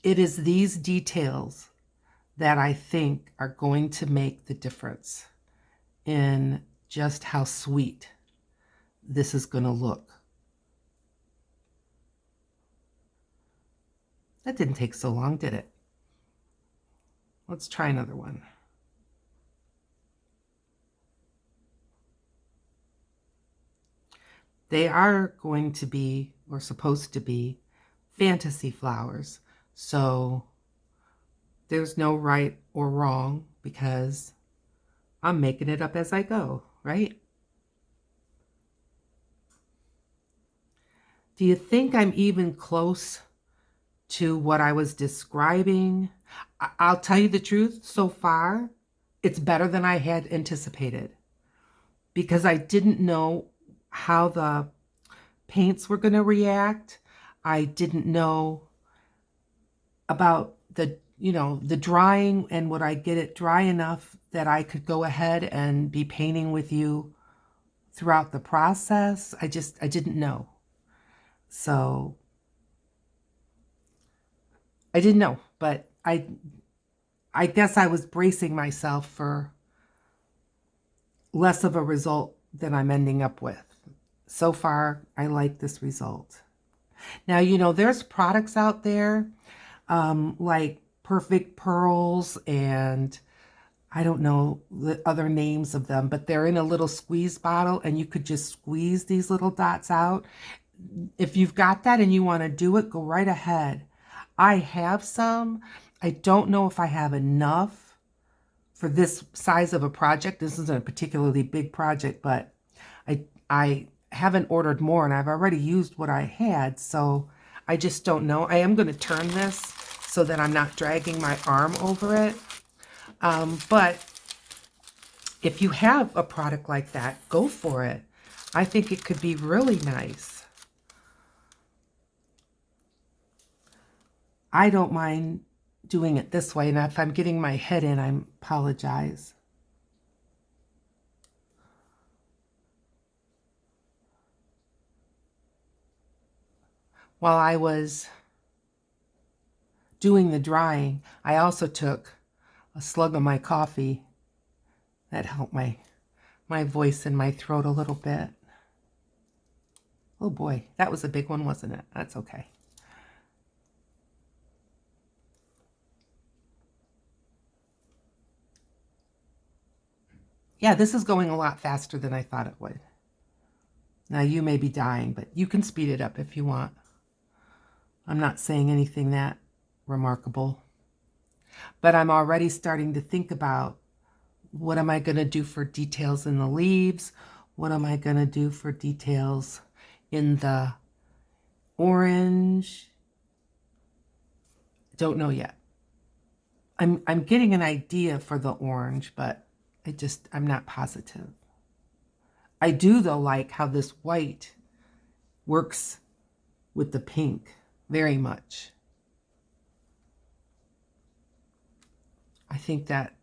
It is these details that I think are going to make the difference in just how sweet this is going to look. That didn't take so long, did it? Let's try another one. They are going to be, or supposed to be, fantasy flowers. So there's no right or wrong because I'm making it up as I go, right? Do you think I'm even close to what I was describing? I'll tell you the truth, so far, it's better than I had anticipated because I didn't know how the paints were going to react. I didn't know about the drying, and would I get it dry enough that I could go ahead and be painting with you throughout the process. I didn't know. So I didn't know, but I guess I was bracing myself for less of a result than I'm ending up with. So far, I like this result. Now, there's products out there like Perfect Pearls, and I don't know the other names of them, but they're in a little squeeze bottle, and you could just squeeze these little dots out. If you've got that and you want to do it, go right ahead. I have some. I don't know if I have enough for this size of a project. This isn't a particularly big project, but I haven't ordered more, and I've already used what I had, so I just don't know. I am going to turn this so that I'm not dragging my arm over it. But if you have a product like that, go for it. I think it could be really nice. I don't mind doing it this way, and if I'm getting my head in, I apologize. While I was doing the drying, I also took a slug of my coffee. That helped my voice and my throat a little bit. Oh boy, that was a big one, wasn't it? That's okay. Yeah, this is going a lot faster than I thought it would. Now you may be dying, but you can speed it up if you want. I'm not saying anything that remarkable. But I'm already starting to think about, what am I going to do for details in the leaves? What am I going to do for details in the orange? Don't know yet. I'm getting an idea for the orange, but I'm not positive. I do, though, like how this white works with the pink very much. I think that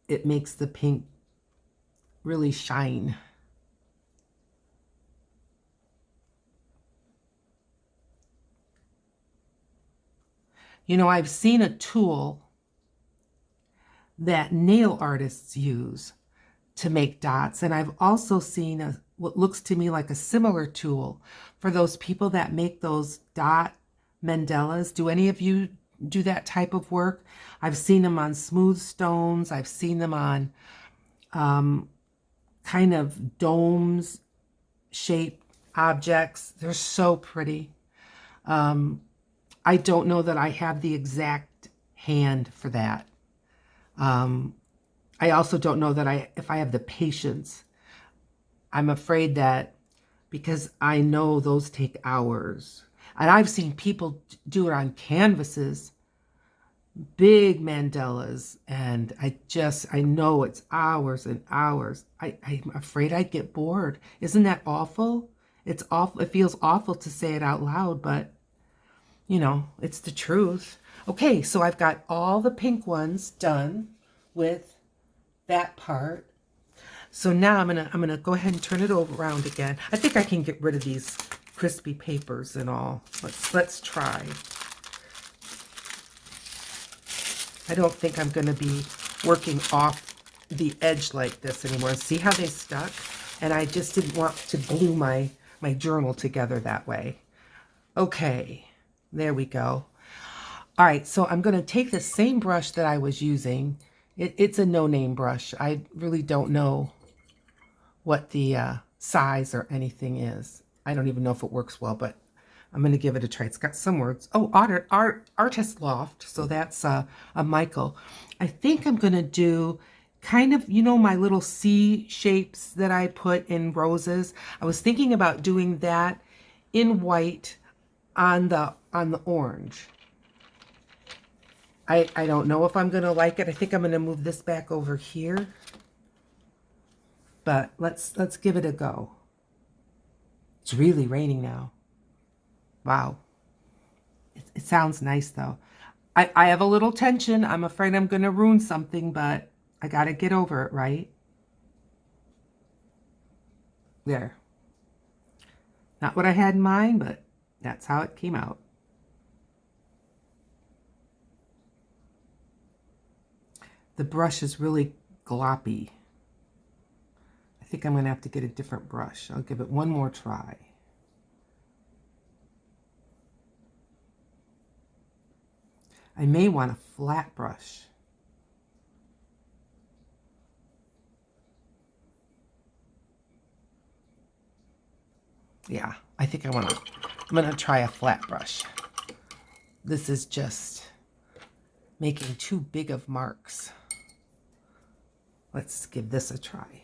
it makes the pink really shine. I've seen a tool that nail artists use to make dots, and I've also seen what looks to me like a similar tool for those people that make those dot mandalas. Do any of you do that type of work? I've seen them on smooth stones. I've seen them on kind of domes shaped objects. They're so pretty. I don't know that I have the exact hand for that. I also don't know that if I have the patience. I'm afraid that because I know those take hours. And I've seen people do it on canvases, big mandalas, and I know it's hours and hours. I'm afraid I'd get bored. Isn't that awful? It's awful. It feels awful to say it out loud, but it's the truth. Okay, so I've got all the pink ones done with that part. So now I'm gonna go ahead and turn it around again. I think I can get rid of these crispy papers and all. Let's try. I don't think I'm gonna be working off the edge like this anymore. See how they stuck? And I just didn't want to glue my journal together that way. Okay, there we go. All right, so I'm going to take the same brush that I was using. It's a no-name brush. I really don't know what the size or anything is. I don't even know if it works well, but I'm going to give it a try. It's got some words. Oh, Artist Loft. So that's a Michael. I think I'm going to do kind of, my little C shapes that I put in roses. I was thinking about doing that in white on the orange. I don't know if I'm going to like it. I think I'm going to move this back over here. But let's give it a go. It's really raining now. Wow. It sounds nice though. I have a little tension. I'm afraid I'm going to ruin something, but I got to get over it, right? There. Not what I had in mind, but that's how it came out. The brush is really gloppy. I think I'm going to have to get a different brush. I'll give it one more try. I may want a flat brush. Yeah, I think I'm going to try a flat brush. This is just making too big of marks. Let's give this a try.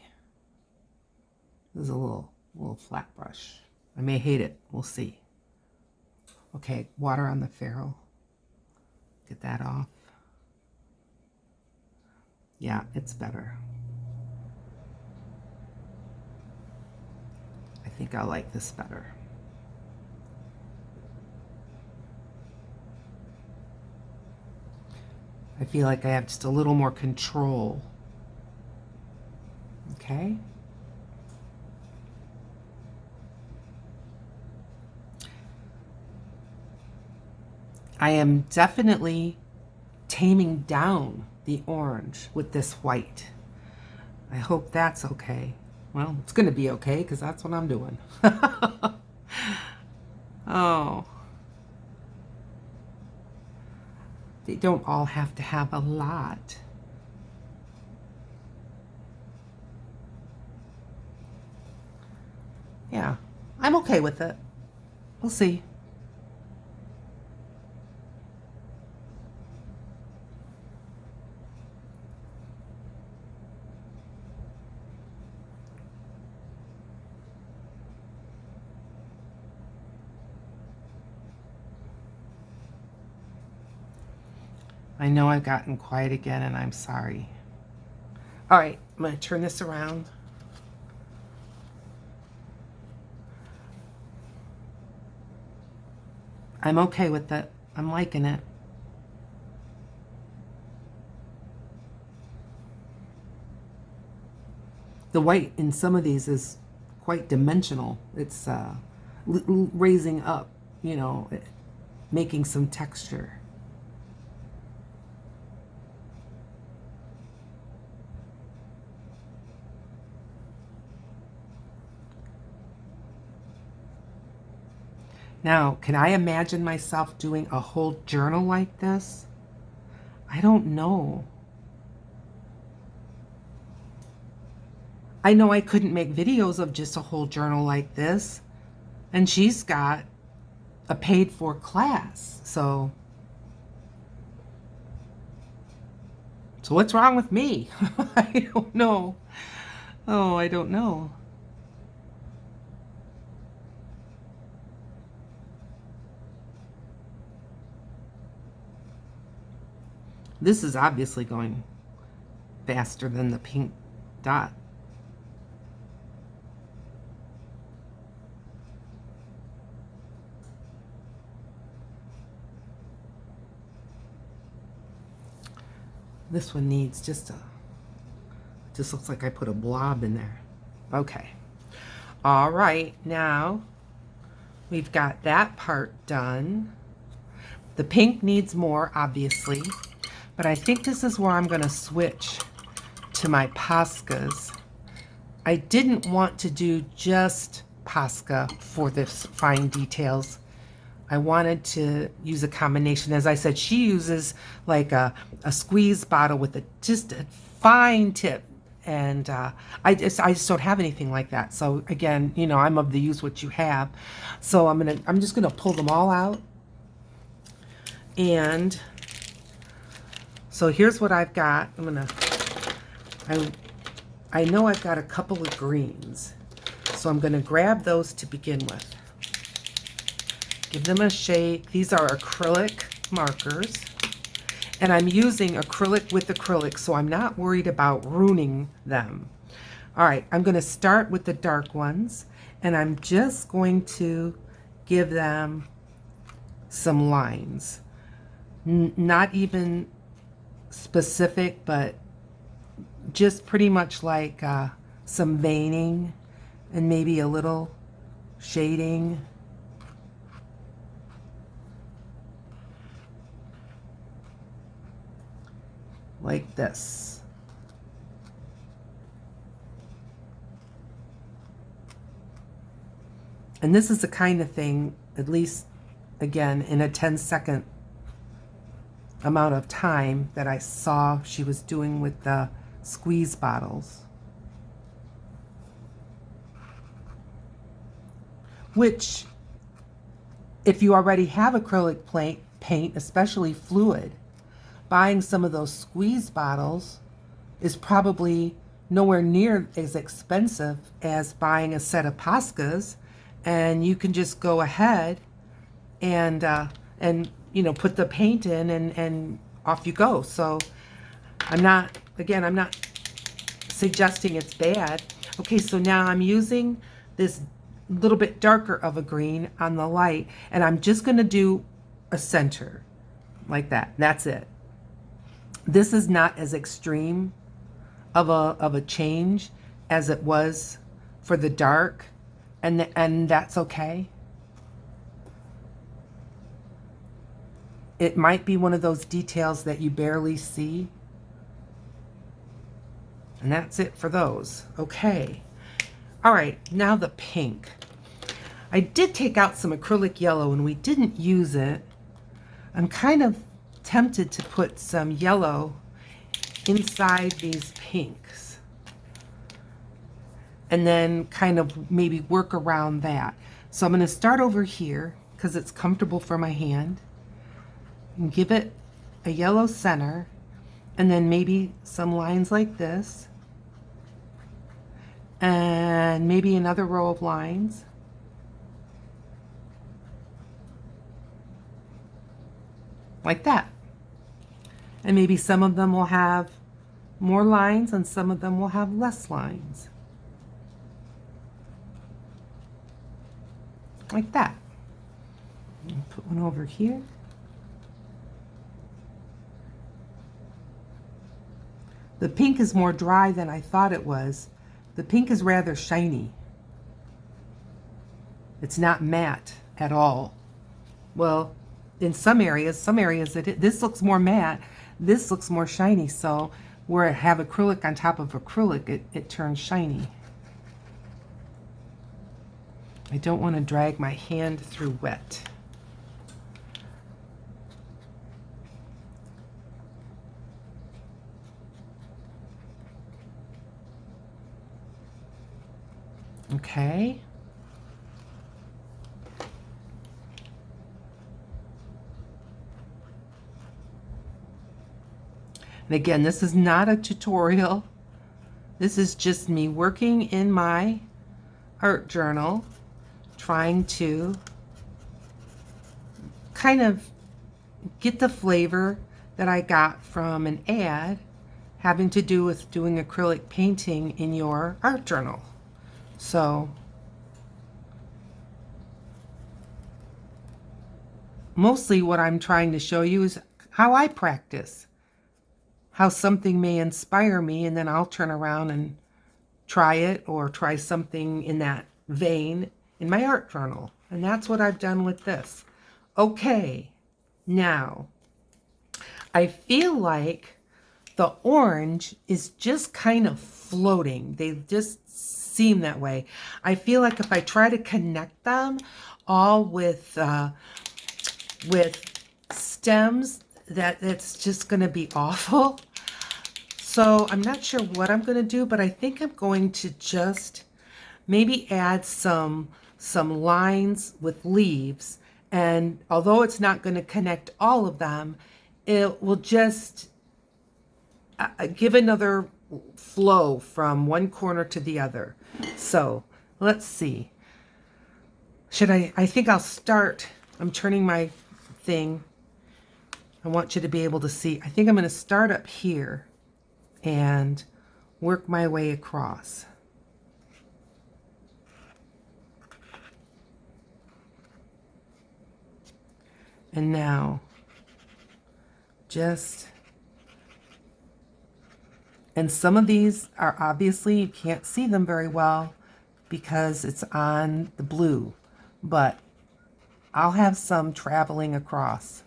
This is a little flat brush. I may hate it. We'll see. Okay, water on the ferrule. Get that off. Yeah, it's better. I think I like this better. I feel like I have just a little more control. Okay. I am definitely taming down the orange with this white. I hope that's okay. Well, it's going to be okay because that's what I'm doing. Oh. They don't all have to have a lot. Yeah, I'm okay with it. We'll see. I know I've gotten quiet again and I'm sorry. All right, I'm going to turn this around. I'm okay with it. I'm liking it. The white in some of these is quite dimensional. It's raising up, you know, making some texture. Now, can I imagine myself doing a whole journal like this? I don't know. I know I couldn't make videos of just a whole journal like this. And she's got a paid for class. So what's wrong with me? I don't know. Oh, I don't know. This is obviously going faster than the pink dot. This one needs just looks like I put a blob in there. Okay. All right, now we've got that part done. The pink needs more, obviously, but I think this is where I'm going to switch to my Poscas. I didn't want to do just Posca for this fine details. I wanted to use a combination. As I said, she uses like a squeeze bottle with just a fine tip. And I just don't have anything like that. So again, you know, I'm of the use what you have. So I'm just gonna pull them all out. And so here's what I've got. I know I've got a couple of greens. So I'm gonna grab those to begin with. Give them a shake. These are acrylic markers. And I'm using acrylic with acrylic, so I'm not worried about ruining them. All right, I'm going to start with the dark ones, and I'm just going to give them some lines. Not even specific, but just pretty much like some veining and maybe a little shading. Like this. And this is the kind of thing, at least again in a 10-second amount of time, that I saw she was doing with the squeeze bottles. Which, if you already have acrylic paint, especially fluid, buying some of those squeeze bottles is probably nowhere near as expensive as buying a set of Poscas, and you can just go ahead and you know, put the paint in and off you go. So I'm not suggesting it's bad. Okay, so now I'm using this little bit darker of a green on the light, and I'm just going to do a center like that. That's it. This is not as extreme of a change as it was for the dark, and that's okay. It might be one of those details that you barely see, and that's it for those. Okay. All right, now the pink. I did take out some acrylic yellow and we didn't use it. I'm kind of tempted to put some yellow inside these pinks and then kind of maybe work around that. So I'm going to start over here because it's comfortable for my hand and give it a yellow center, and then maybe some lines like this, and maybe another row of lines. Like that. And maybe some of them will have more lines and some of them will have less lines. Like that. Put one over here. The pink is more dry than I thought it was. The pink is rather shiny. It's not matte at all. Well, in some areas this looks more matte, this looks more shiny. So where I have acrylic on top of acrylic, it turns shiny. I don't want to drag my hand through wet. Okay. And again, this is not a tutorial. This is just me working in my art journal, trying to kind of get the flavor that I got from an ad having to do with doing acrylic painting in your art journal. So mostly what I'm trying to show you is how I practice, how something may inspire me, and then I'll turn around and try it or try something in that vein in my art journal. And that's what I've done with this. Okay, now I feel like the orange is just kind of floating. They just seem that way. I feel like if I try to connect them all with stems, it's just going to be awful. So I'm not sure what I'm going to do, but I think I'm going to just maybe add some lines with leaves, and although it's not going to connect all of them, it will just give another flow from one corner to the other. So let's see. I think I'll start I'm turning my thing. I want you to be able to see. I think I'm going to start up here and work my way across. And now, and some of these are obviously, you can't see them very well because it's on the blue, but I'll have some traveling across.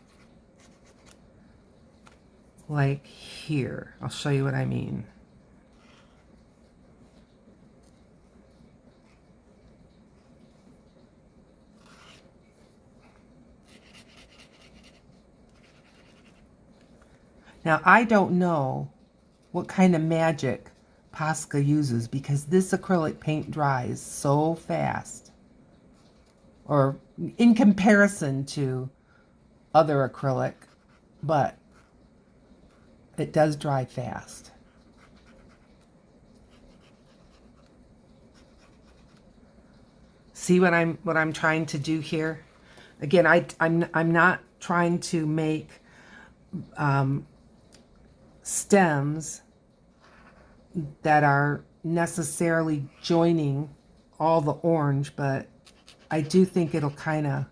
Like here. I'll show you what I mean. Now, I don't know what kind of magic Posca uses because this acrylic paint dries so fast, or in comparison to other acrylic, but it does dry fast. See what I'm trying to do here? Again, I'm not trying to make stems that are necessarily joining all the orange, but I do think it'll kind of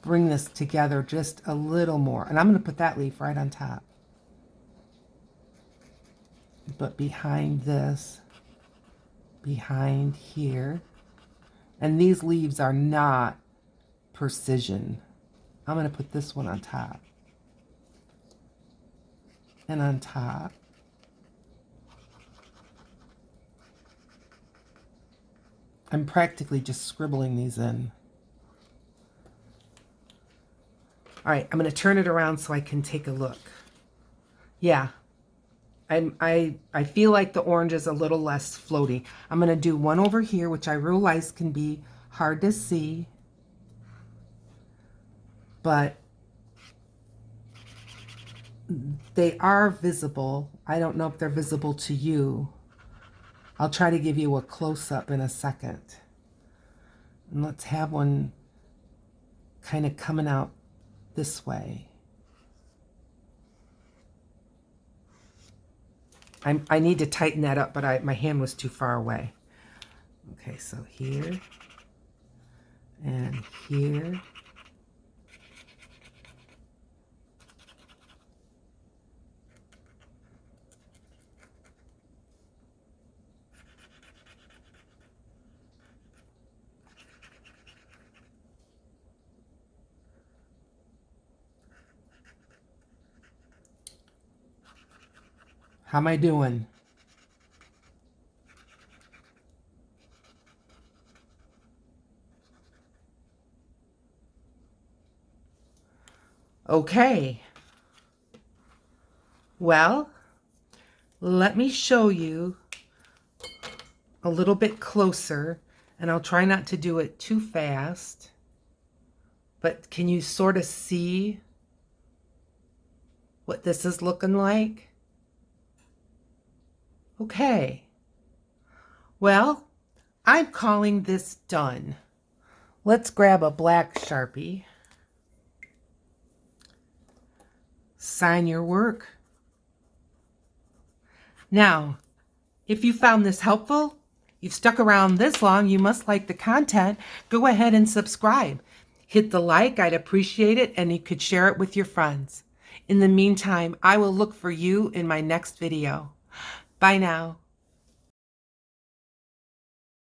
bring this together just a little more. And I'm going to put that leaf right on top. But behind this, behind here, and these leaves are not precision. I'm going to put this one on top. And on top. I'm practically just scribbling these in. All right, I'm going to turn it around so I can take a look. Yeah, I feel like the orange is a little less floaty. I'm going to do one over here, which I realize can be hard to see, but they are visible. I don't know if they're visible to you. I'll try to give you a close-up in a second. And let's have one kind of coming out this way. I need to tighten that up, but my hand was too far away. Okay, so here and here. How am I doing? Okay. Well, let me show you a little bit closer, and I'll try not to do it too fast. But can you sort of see what this is looking like? Okay. Well, I'm calling this done. Let's grab a black Sharpie. Sign your work. Now, if you found this helpful, you've stuck around this long, you must like the content. Go ahead and subscribe. Hit the like, I'd appreciate it, and you could share it with your friends. In the meantime, I will look for you in my next video. Bye now.